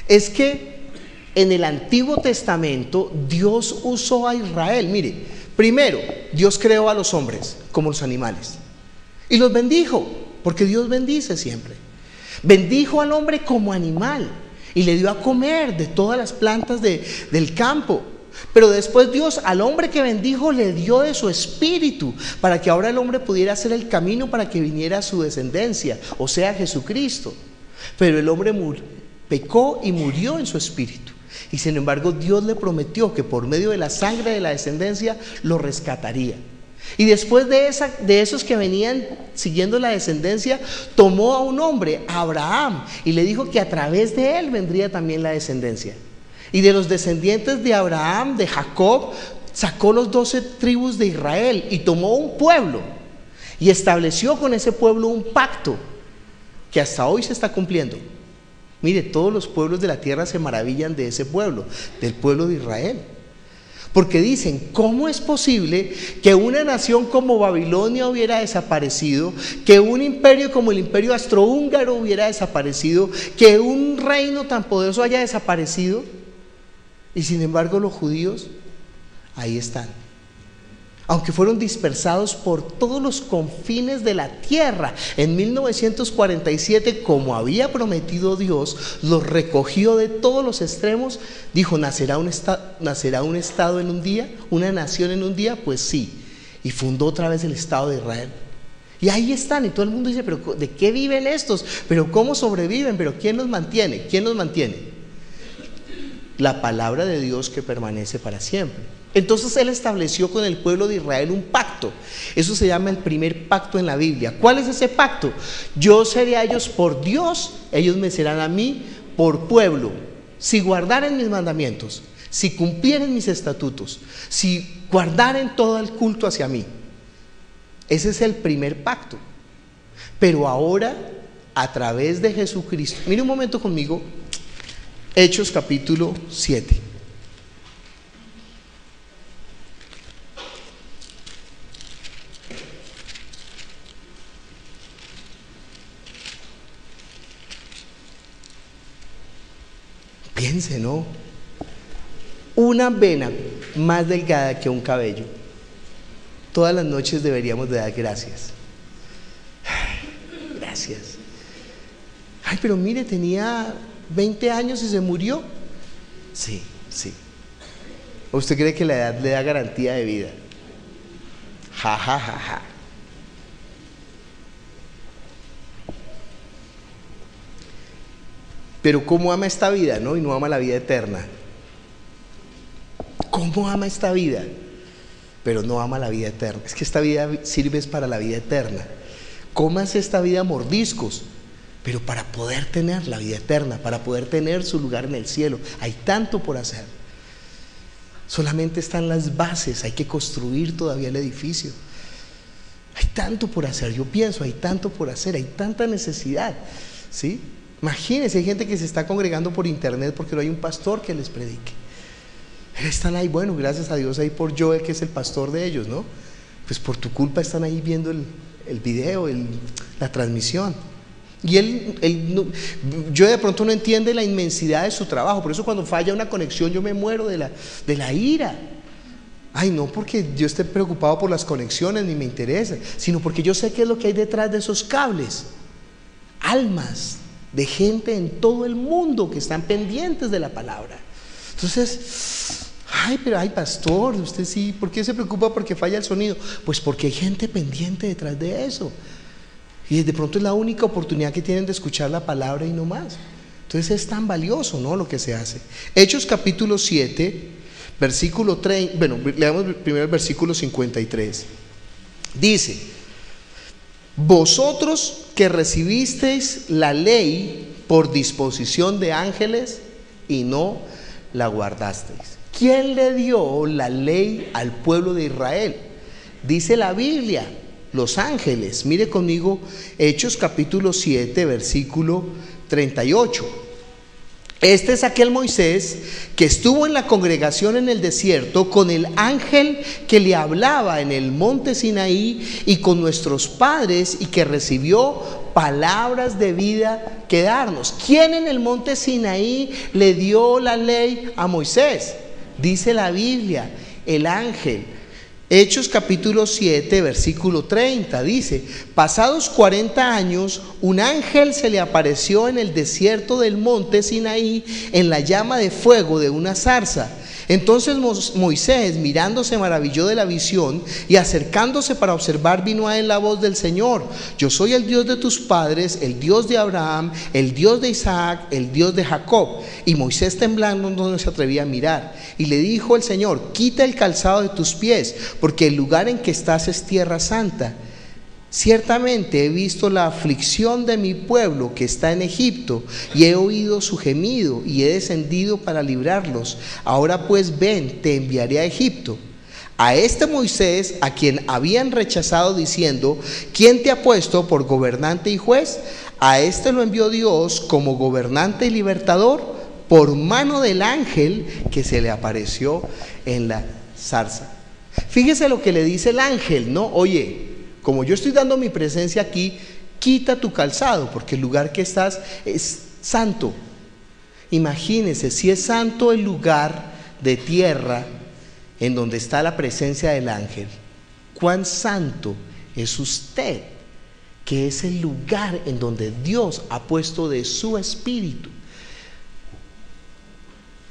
Speaker 9: Es que en el Antiguo Testamento Dios usó a Israel. Mire, primero Dios creó a los hombres como los animales y los bendijo, porque Dios bendice siempre. Bendijo al hombre como animal y le dio a comer de todas las plantas del campo. Pero después Dios al hombre que bendijo le dio de su espíritu, para que ahora el hombre pudiera hacer el camino para que viniera su descendencia, o sea, Jesucristo. Pero el hombre pecó y murió en su espíritu, y sin embargo Dios le prometió que por medio de la sangre de la descendencia lo rescataría. Y después de esos que venían siguiendo la descendencia, tomó a un hombre, a Abraham, y le dijo que a través de él vendría también la descendencia. Y de los descendientes de Abraham, de Jacob, sacó los 12 tribus de Israel y tomó un pueblo y estableció con ese pueblo un pacto que hasta hoy se está cumpliendo. Mire, todos los pueblos de la tierra se maravillan de ese pueblo, del pueblo de Israel. Porque dicen, ¿cómo es posible que una nación como Babilonia hubiera desaparecido, que un imperio como el imperio austrohúngaro hubiera desaparecido, que un reino tan poderoso haya desaparecido? Y sin embargo los judíos ahí están. Aunque fueron dispersados por todos los confines de la tierra, en 1947, como había prometido Dios, los recogió de todos los extremos. Dijo, ¿nacerá un estado en un día? ¿Una nación en un día? Pues sí. Y fundó otra vez el Estado de Israel. Y ahí están, y todo el mundo dice, ¿pero de qué viven estos? ¿Pero cómo sobreviven? ¿Pero quién los mantiene? ¿Quién los mantiene? La palabra de Dios, que permanece para siempre. Entonces Él estableció con el pueblo de Israel un pacto. Eso se llama el primer pacto en la Biblia. ¿Cuál es ese pacto? Yo seré a ellos por Dios, ellos me serán a mí por pueblo, si guardaren mis mandamientos, si cumplieren mis estatutos, si guardaren todo el culto hacia mí. Ese es el primer pacto. Pero ahora, a través de Jesucristo, mire un momento conmigo, Hechos capítulo 7. Piense, ¿no? Una vena más delgada que un cabello. Todas las noches deberíamos de dar gracias. Gracias. Ay, pero mire, tenía 20 años y se murió. Sí, sí. ¿O usted cree que la edad le da garantía de vida? Ja, ja, ja, ja. Pero ¿cómo ama esta vida, no? Y no ama la vida eterna. ¿Cómo ama esta vida? Pero no ama la vida eterna. Es que esta vida sirve para la vida eterna. Cómase esta vida a mordiscos, pero para poder tener la vida eterna, para poder tener su lugar en el cielo. Hay tanto por hacer. Solamente están las bases, hay que construir todavía el edificio. Hay tanto por hacer, yo pienso, hay tanto por hacer, hay tanta necesidad, ¿sí? Imagínense, hay gente que se está congregando por internet porque no hay un pastor que les predique. Están ahí, bueno, gracias a Dios ahí por Joe, que es el pastor de ellos, ¿no? Pues por tu culpa están ahí viendo el video, la transmisión. Y yo de pronto no entiende la inmensidad de su trabajo. Por eso cuando falla una conexión yo me muero de la ira. Ay, no porque yo esté preocupado por las conexiones ni me interesa, sino porque yo sé qué es lo que hay detrás de esos cables. Almas de gente en todo el mundo que están pendientes de la palabra. Entonces, ay, pero ay, pastor, usted sí, ¿por qué se preocupa porque falla el sonido? Pues porque hay gente pendiente detrás de eso. Y de pronto es la única oportunidad que tienen de escuchar la palabra y no más. Entonces es tan valioso, ¿no?, lo que se hace. Hechos capítulo 7, versículo 30, bueno, leamos primero el versículo 53. Dice: vosotros que recibisteis la ley por disposición de ángeles y no la guardasteis. ¿Quién le dio la ley al pueblo de Israel? Dice la Biblia, los ángeles. Mire conmigo Hechos capítulo 7, versículo 38. Este es aquel Moisés que estuvo en la congregación en el desierto con el ángel que le hablaba en el monte Sinaí y con nuestros padres, y que recibió palabras de vida que darnos. ¿Quién en el monte Sinaí le dio la ley a Moisés? Dice la Biblia, el ángel. Hechos capítulo 7, versículo 30, dice: pasados 40 años, un ángel se le apareció en el desierto del monte Sinaí en la llama de fuego de una zarza. Entonces Moisés, mirando, se maravilló de la visión, y acercándose para observar, vino a él la voz del Señor: yo soy el Dios de tus padres, el Dios de Abraham, el Dios de Isaac, el Dios de Jacob. Y Moisés, temblando, no se atrevía a mirar. Y le dijo el Señor: quita el calzado de tus pies, porque el lugar en que estás es tierra santa. Ciertamente he visto la aflicción de mi pueblo que está en Egipto, y he oído su gemido, y he descendido para librarlos. Ahora pues ven, te enviaré a Egipto. A este Moisés, a quien habían rechazado diciendo: ¿quién te ha puesto por gobernante y juez? A este lo envió Dios como gobernante y libertador por mano del ángel que se le apareció en la zarza. Fíjese lo que le dice el ángel, ¿no? Oye, como yo estoy dando mi presencia aquí, quita tu calzado, porque el lugar que estás es santo. Imagínense, si es santo el lugar de tierra en donde está la presencia del ángel, ¿cuán santo es usted, que es el lugar en donde Dios ha puesto de su espíritu?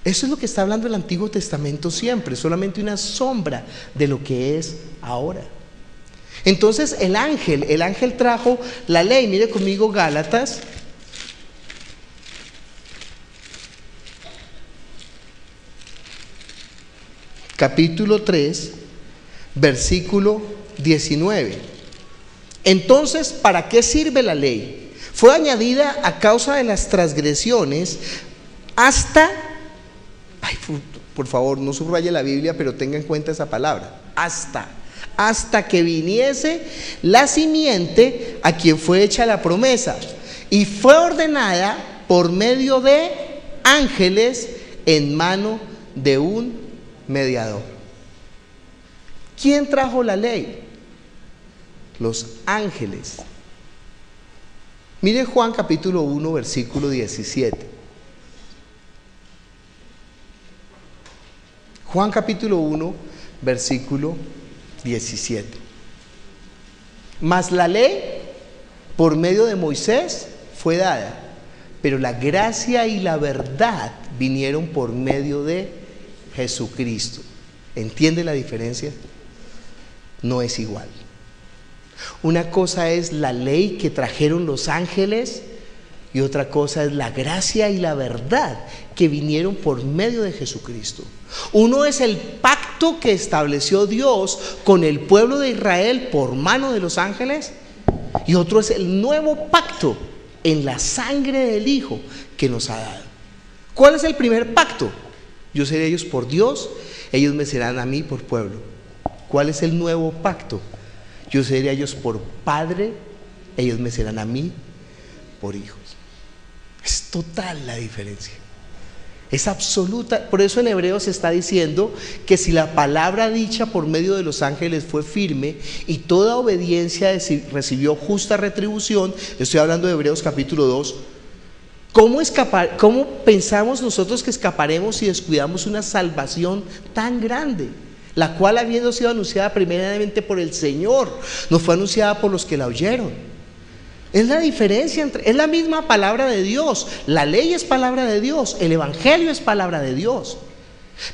Speaker 9: Eso es lo que está hablando el Antiguo Testamento siempre, solamente una sombra de lo que es ahora. Entonces el ángel trajo la ley. Mire conmigo Gálatas capítulo 3, versículo 19. Entonces, ¿para qué sirve la ley? Fue añadida a causa de las transgresiones hasta, ay, por favor, no subraye la Biblia, pero tenga en cuenta esa palabra, hasta que viniese la simiente a quien fue hecha la promesa, y fue ordenada por medio de ángeles en mano de un mediador. ¿Quién trajo la ley? Los ángeles. Mire Juan capítulo 1, versículo 17. Juan capítulo 1, versículo 17. Mas la ley por medio de Moisés fue dada, pero la gracia y la verdad vinieron por medio de Jesucristo. ¿Entiende la diferencia? No es igual. Una cosa es la ley que trajeron los ángeles y otra cosa es la gracia y la verdad que vinieron por medio de Jesucristo. Uno es el pacto que estableció Dios con el pueblo de Israel por mano de los ángeles y otro es el nuevo pacto en la sangre del Hijo que nos ha dado. ¿Cuál es el primer pacto? Yo seré ellos por Dios, ellos me serán a mí por pueblo. ¿Cuál es el nuevo pacto? Yo seré a ellos por padre, ellos me serán a mí por hijos. Es total la diferencia. Es absoluta. Por eso en Hebreos se está diciendo que si la palabra dicha por medio de los ángeles fue firme y toda obediencia recibió justa retribución, estoy hablando de Hebreos capítulo 2, ¿cómo pensamos nosotros que escaparemos si descuidamos una salvación tan grande? La cual, habiendo sido anunciada primeramente por el Señor, no fue anunciada por los que la oyeron. Es la diferencia es la misma palabra de Dios. La ley es palabra de Dios, el evangelio es palabra de Dios.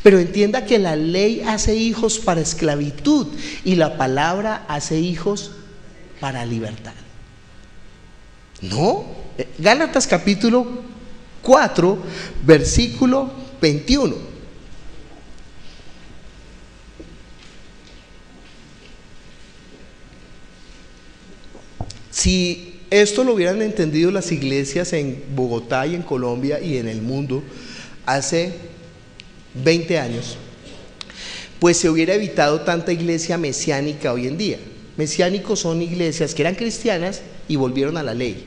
Speaker 9: Pero entienda que la ley hace hijos para esclavitud y la palabra hace hijos para libertad. ¿No? Gálatas capítulo 4, versículo 21. Si esto lo hubieran entendido las iglesias en Bogotá y en Colombia y en el mundo hace 20 años, pues se hubiera evitado tanta iglesia mesiánica hoy en día. Mesiánicos son iglesias que eran cristianas y volvieron a la ley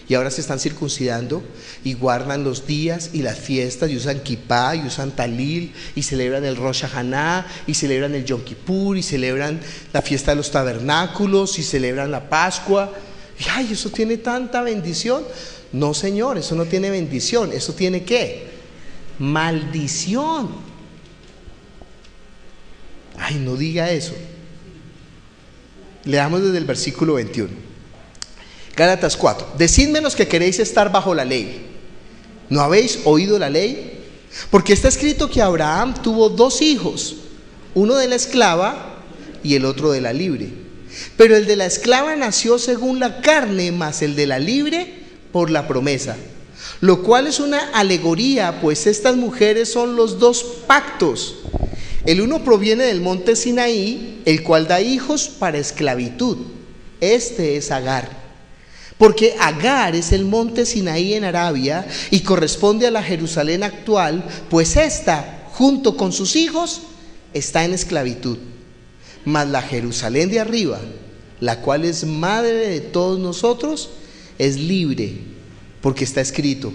Speaker 9: y ahora se están circuncidando y guardan los días y las fiestas y usan kippah y usan talil y celebran el Rosh Hashanah y celebran el Yom Kippur y celebran la fiesta de los tabernáculos y celebran la Pascua. Y ay, ¿eso tiene tanta bendición? No, señor, eso no tiene bendición. ¿Eso tiene qué? Maldición. Ay, no diga eso. Leamos desde el versículo 21. Gálatas 4. Decidme los que queréis estar bajo la ley. ¿No habéis oído la ley? Porque está escrito que Abraham tuvo 2 hijos, uno de la esclava y el otro de la libre. Pero el de la esclava nació según la carne, mas el de la libre por la promesa. Lo cual es una alegoría, pues estas mujeres son los 2 pactos. El uno proviene del monte Sinaí, el cual da hijos para esclavitud. Este es Agar. Porque Agar es el monte Sinaí en Arabia y corresponde a la Jerusalén actual, pues ésta, junto con sus hijos, está en esclavitud. Mas la Jerusalén de arriba, la cual es madre de todos nosotros, es libre, porque está escrito: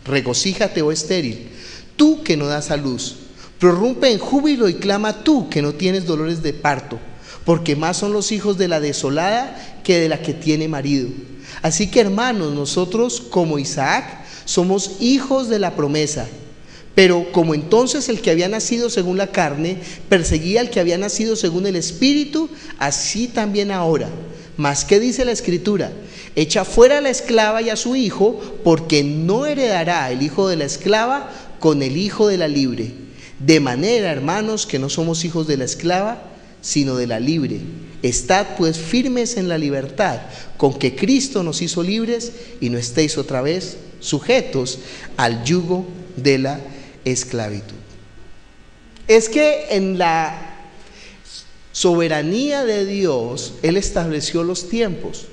Speaker 9: regocíjate, oh estéril, tú que no das a luz, prorrumpe en júbilo y clama tú que no tienes dolores de parto, porque más son los hijos de la desolada que de la que tiene marido. Así que, hermanos, nosotros como Isaac somos hijos de la promesa. Pero como entonces el que había nacido según la carne perseguía al que había nacido según el Espíritu, así también ahora. Mas ¿qué dice la Escritura? Echa fuera a la esclava y a su hijo, porque no heredará el hijo de la esclava con el hijo de la libre. De manera, hermanos, que no somos hijos de la esclava, sino de la libre. Estad pues firmes en la libertad con que Cristo nos hizo libres, y no estéis otra vez sujetos al yugo de la esclavitud. Es que en la soberanía de Dios, Él estableció los tiempos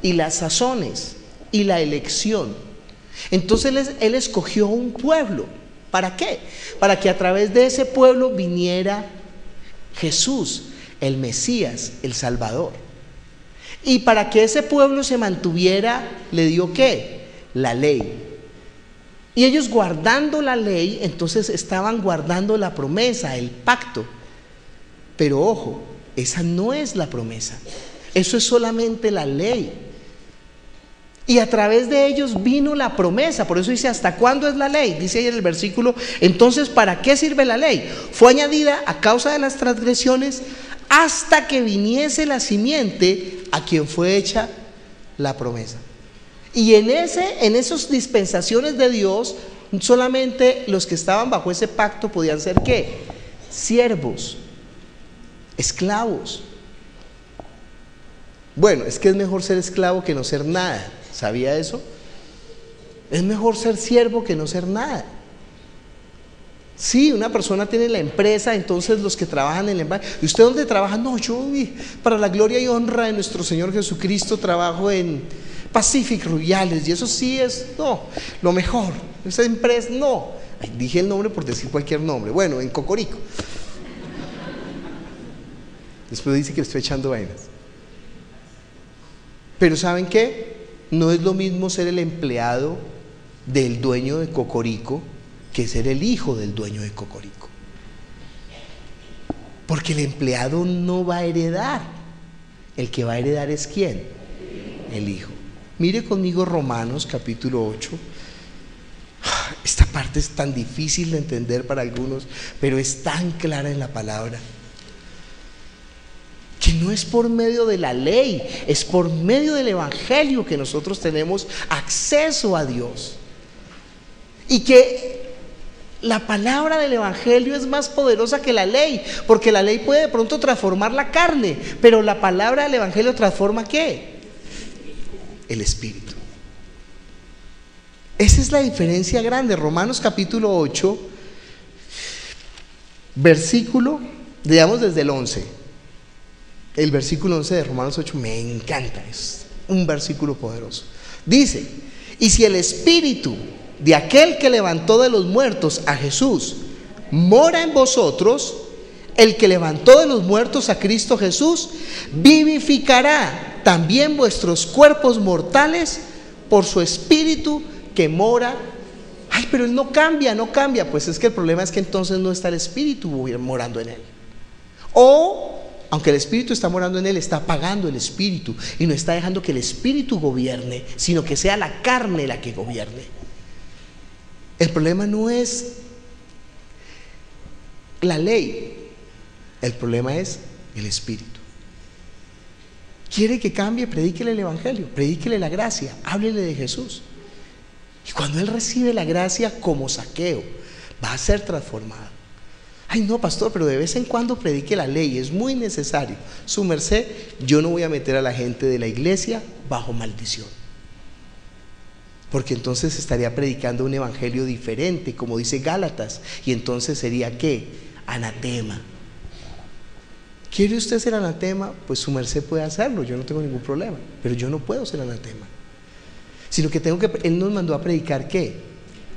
Speaker 9: y las sazones y la elección. Entonces Él escogió un pueblo. ¿Para qué? Para que a través de ese pueblo viniera Jesús, el Mesías, el Salvador. Y para que ese pueblo se mantuviera, le dio ¿qué? La ley. Y ellos, guardando la ley, entonces estaban guardando la promesa, el pacto. Pero ojo, esa no es la promesa. Eso es solamente la ley. Y a través de ellos vino la promesa. Por eso dice, ¿hasta cuándo es la ley? Dice ahí en el versículo, entonces, ¿para qué sirve la ley? Fue añadida a causa de las transgresiones hasta que viniese la simiente a quien fue hecha la promesa. Y en esas dispensaciones de Dios, solamente los que estaban bajo ese pacto podían ser ¿qué? Siervos, esclavos. Bueno, es que es mejor ser esclavo que no ser nada. ¿Sabía eso? Es mejor ser siervo que no ser nada. Sí, una persona tiene la empresa, entonces los que trabajan en la empresa. ¿Y usted dónde trabaja? No, yo para la gloria y honra de nuestro Señor Jesucristo trabajo en Pacific Royales, y eso sí es, no, lo mejor. Esa empresa, no. Ay, dije el nombre por decir cualquier nombre. Bueno, en Cocorico. Después dice que le estoy echando vainas. Pero ¿saben qué? No es lo mismo ser el empleado del dueño de Cocorico que ser el hijo del dueño de Cocorico. Porque el empleado no va a heredar. El que va a heredar es ¿quién? El hijo. Mire conmigo Romanos capítulo 8. Esta parte es tan difícil de entender para algunos, pero es tan clara en la palabra. Que no es por medio de la ley, es por medio del evangelio que nosotros tenemos acceso a Dios. Y que la palabra del evangelio es más poderosa que la ley, porque la ley puede de pronto transformar la carne, pero la palabra del evangelio transforma ¿qué? El espíritu. Esa es la diferencia grande. Romanos capítulo 8, versículo, digamos desde el 11. El versículo 11 de Romanos 8 me encanta, es un versículo poderoso. Dice, y si el espíritu de aquel que levantó de los muertos a Jesús mora en vosotros, el que levantó de los muertos a Cristo Jesús vivificará también vuestros cuerpos mortales por su espíritu que mora. Ay, pero él no cambia, no cambia. Pues es que el problema es que entonces no está el espíritu morando en él. O aunque el espíritu está morando en él, está apagando el espíritu y no está dejando que el espíritu gobierne, sino que sea la carne la que gobierne. El problema no es la ley, el problema es el espíritu. ¿Quiere que cambie? Predíquele el evangelio, predíquele la gracia, háblele de Jesús. Y cuando él recibe la gracia como Zaqueo, va a ser transformado. Ay no, pastor, pero de vez en cuando predique la ley, es muy necesario. Su merced, yo no voy a meter a la gente de la iglesia bajo maldición, porque entonces estaría predicando un evangelio diferente, como dice Gálatas, y entonces sería ¿qué? Anatema. ¿Quiere usted ser anatema? Pues su merced puede hacerlo, yo no tengo ningún problema, pero yo no puedo ser anatema, sino que él nos mandó a predicar ¿qué?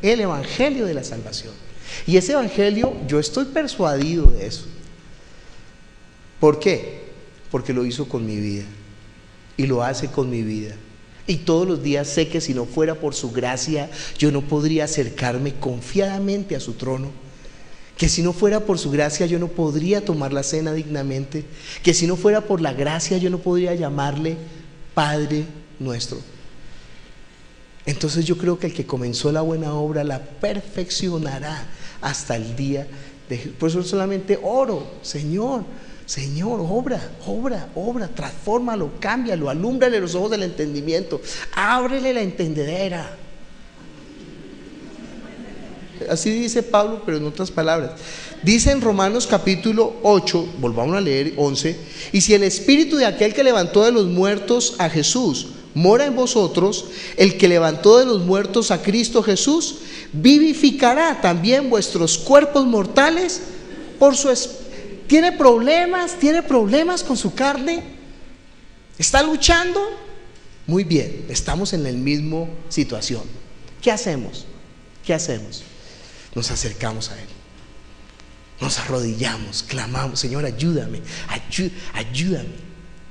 Speaker 9: El evangelio de la salvación. Y ese evangelio, yo estoy persuadido de eso. ¿Por qué? Porque lo hizo con mi vida y lo hace con mi vida. Y todos los días sé que si no fuera por su gracia, yo no podría acercarme confiadamente a su trono. Que si no fuera por su gracia, yo no podría tomar la cena dignamente. Que si no fuera por la gracia, yo no podría llamarle Padre nuestro. Entonces yo creo que el que comenzó la buena obra la perfeccionará hasta el día de Jesús. Por eso solamente oro, Señor, obra, transfórmalo, cámbialo, alúmbrale los ojos del entendimiento, ábrele la entendedera. Así dice Pablo, pero en otras palabras. Dice en Romanos capítulo 8, volvamos a leer 11, y si el espíritu de aquel que levantó de los muertos a Jesús mora en vosotros, el que levantó de los muertos a Cristo Jesús vivificará también vuestros cuerpos mortales por su espíritu. ¿Tiene problemas con su carne? ¿Está luchando? Muy bien, estamos en la misma situación. ¿Qué hacemos? Nos acercamos a Él, nos arrodillamos, clamamos, Señor, ayúdame.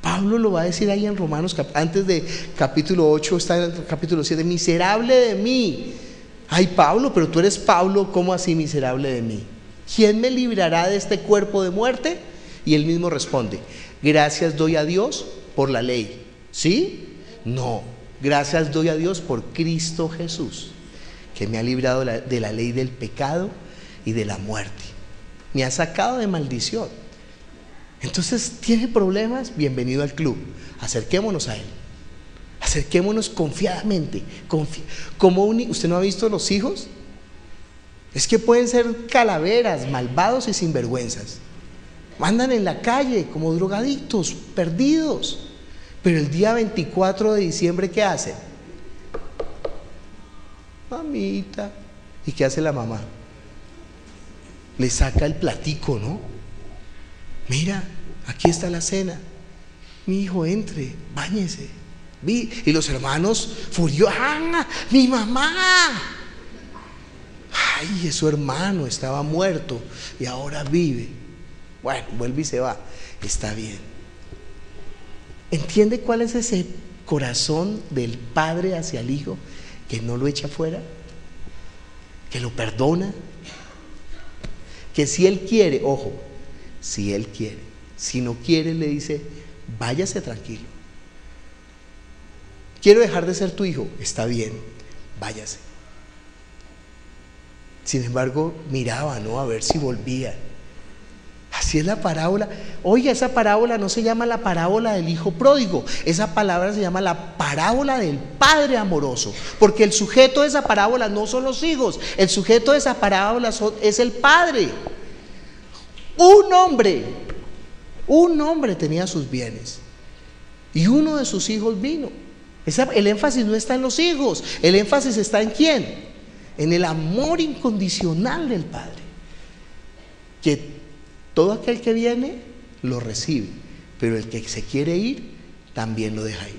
Speaker 9: Pablo lo va a decir ahí en Romanos, antes de capítulo 8, está en el capítulo 7, miserable de mí. Ay, Pablo, pero tú eres Pablo, ¿cómo así miserable de mí? ¿Quién me librará de este cuerpo de muerte? Y él mismo responde, gracias doy a Dios por la ley. ¿Sí? No, Gracias doy a Dios por Cristo Jesús, que me ha librado de la ley del pecado y de la muerte. Me ha sacado de maldición. Entonces, ¿tiene problemas? Bienvenido al club. Acerquémonos a Él. Acerquémonos confiadamente. ¿Usted no ha visto los hijos? Es que pueden ser calaveras, malvados y sinvergüenzas. Andan en la calle como drogadictos, perdidos. Pero el día 24 de diciembre, ¿qué hacen? Mamita. ¿Y qué hace la mamá? Le saca el platico, ¿no? Mira, aquí está la cena. Mi hijo, entre, báñese. Y los hermanos furiosos. ¡Ah, mi mamá! Ay, su hermano estaba muerto y ahora vive. Bueno, vuelve y se va. Está bien. ¿Entiende cuál es ese corazón del padre hacia el hijo? Que no lo echa fuera, que lo perdona, que si él quiere, ojo, si él quiere, si no quiere le dice, váyase tranquilo. Quiero dejar de ser tu hijo, está bien, váyase. Sin embargo, miraba, ¿no? A ver si volvía. Así es la parábola. Oiga, esa parábola no se llama la parábola del hijo pródigo. Esa palabra se llama la parábola del padre amoroso. Porque el sujeto de esa parábola no son los hijos. El sujeto de esa parábola es el padre. Un hombre tenía sus bienes. Y uno de sus hijos vino. El énfasis no está en los hijos. El énfasis está en ¿quién? En el amor incondicional del padre. Que todo aquel que viene lo recibe, pero el que se quiere ir también lo deja ir.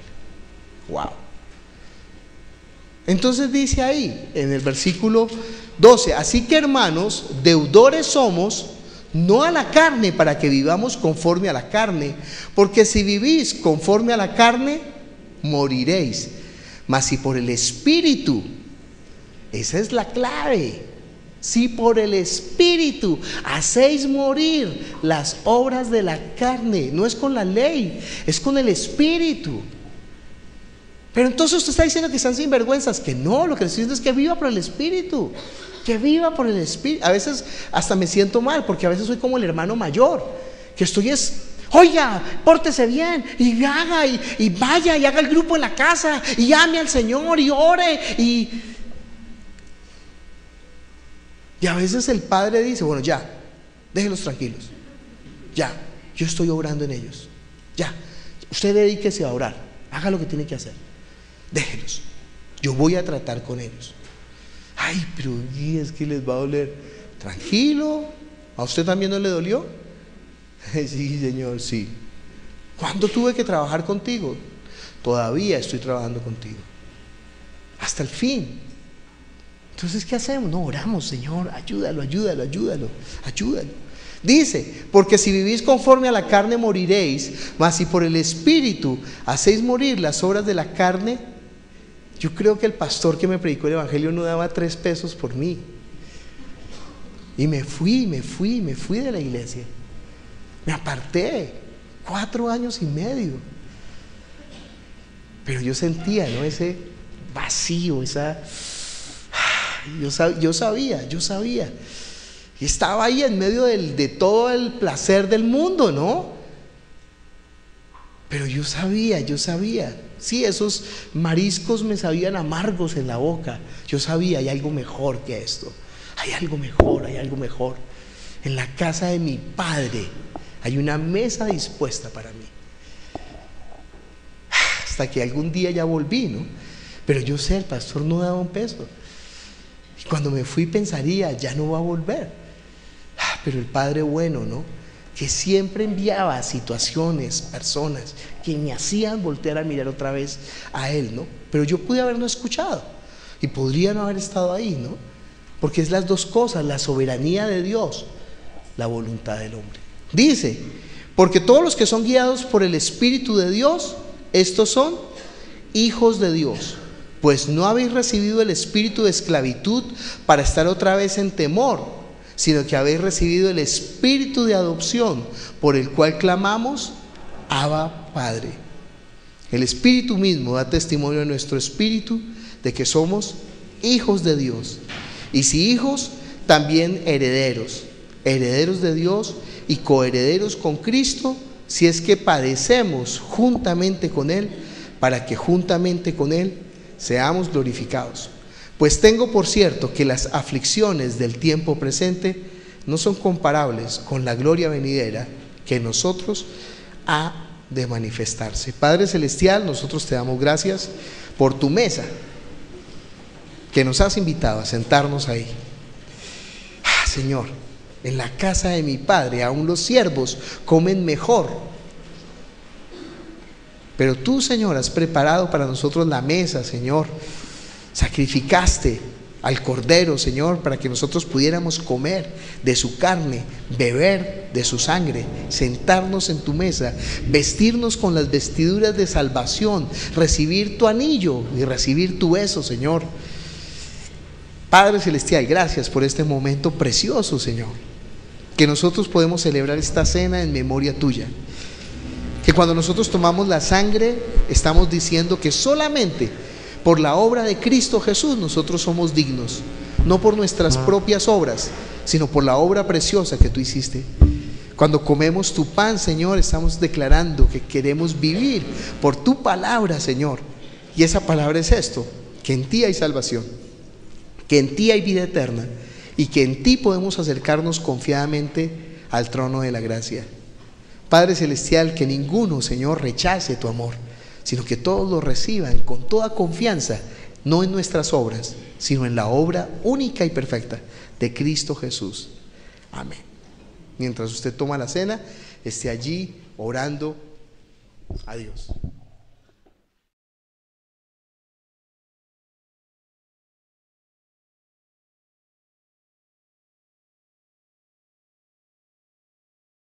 Speaker 9: Wow. Entonces dice ahí en el versículo 12: así que, hermanos, deudores somos, no a la carne, para que vivamos conforme a la carne, porque si vivís conforme a la carne, moriréis. Mas si por el Espíritu, esa es la clave, si por el Espíritu hacéis morir las obras de la carne, no es con la ley, es con el Espíritu. Pero entonces usted está diciendo que están sinvergüenzas. Que no, lo que estoy diciendo es que viva por el Espíritu. Que viva por el Espíritu. A veces hasta me siento mal, porque a veces soy como el hermano mayor, que estoy oiga, pórtese bien y haga y vaya y haga el grupo en la casa y ame al Señor y ore y a veces el padre dice, bueno, ya, déjenlos tranquilos, ya, yo estoy obrando en ellos, ya, usted dedíquese a orar, haga lo que tiene que hacer, déjenlos, yo voy a tratar con ellos. Ay, pero es que les va a doler. Tranquilo, ¿a usted también no le dolió? Sí, Señor, sí. ¿Cuándo tuve que trabajar contigo? Todavía estoy trabajando contigo, hasta el fin. Entonces, ¿qué hacemos? No, oramos, Señor, ayúdalo. Dice, porque si vivís conforme a la carne moriréis, mas si por el Espíritu hacéis morir las obras de la carne. Yo creo que el pastor que me predicó el evangelio no daba 3 pesos por mí. Y me fui de la iglesia. Me aparté 4 años y medio. Pero yo sentía, ¿no?, ese vacío, yo sabía. Y estaba ahí en medio de todo el placer del mundo, ¿no? Pero yo sabía. Sí, esos mariscos me sabían amargos en la boca. Yo sabía, hay algo mejor que esto. Hay algo mejor. En la casa de mi Padre hay una mesa dispuesta para mí. Hasta que algún día ya volví, ¿no? Pero yo sé, el pastor no daba 1 peso. Y cuando me fui pensaría, ya no va a volver. Pero el Padre bueno, ¿no?, que siempre enviaba situaciones, personas que me hacían voltear a mirar otra vez a Él, ¿no? Pero yo pude haberlo escuchado y podría no haber estado ahí, ¿no? Porque es las dos cosas, la soberanía de Dios, la voluntad del hombre. Dice, porque todos los que son guiados por el Espíritu de Dios, estos son hijos de Dios. Pues no habéis recibido el espíritu de esclavitud para estar otra vez en temor, sino que habéis recibido el espíritu de adopción, por el cual clamamos, Abba, Padre. El Espíritu mismo da testimonio a nuestro espíritu de que somos hijos de Dios. Y si hijos, también herederos, herederos de Dios y coherederos con Cristo, si es que padecemos juntamente con Él, para que juntamente con Él seamos glorificados. Pues tengo por cierto que las aflicciones del tiempo presente no son comparables con la gloria venidera que en nosotros ha de manifestarse. Padre Celestial, nosotros te damos gracias por tu mesa, que nos has invitado a sentarnos ahí. Señor, en la casa de mi Padre aún los siervos comen mejor, pero tú, Señor, has preparado para nosotros la mesa, Señor. Sacrificaste al Cordero, Señor, para que nosotros pudiéramos comer de su carne, beber de su sangre, sentarnos en tu mesa, vestirnos con las vestiduras de salvación, recibir tu anillo y recibir tu beso, Señor. Padre Celestial, gracias por este momento precioso, Señor, que nosotros podemos celebrar esta cena en memoria tuya. Que cuando nosotros tomamos la sangre, estamos diciendo que solamente por la obra de Cristo Jesús nosotros somos dignos, no por nuestras propias obras, sino por la obra preciosa que tú hiciste. Cuando comemos tu pan, Señor, estamos declarando que queremos vivir por tu palabra, Señor. Y esa palabra es esto, que en ti hay salvación, que en ti hay vida eterna y que en ti podemos acercarnos confiadamente al trono de la gracia. Padre Celestial, que ninguno, Señor, rechace tu amor, sino que todos lo reciban con toda confianza, no en nuestras obras, sino en la obra única y perfecta de Cristo Jesús. Amén. Mientras usted toma la cena, esté allí orando a Dios.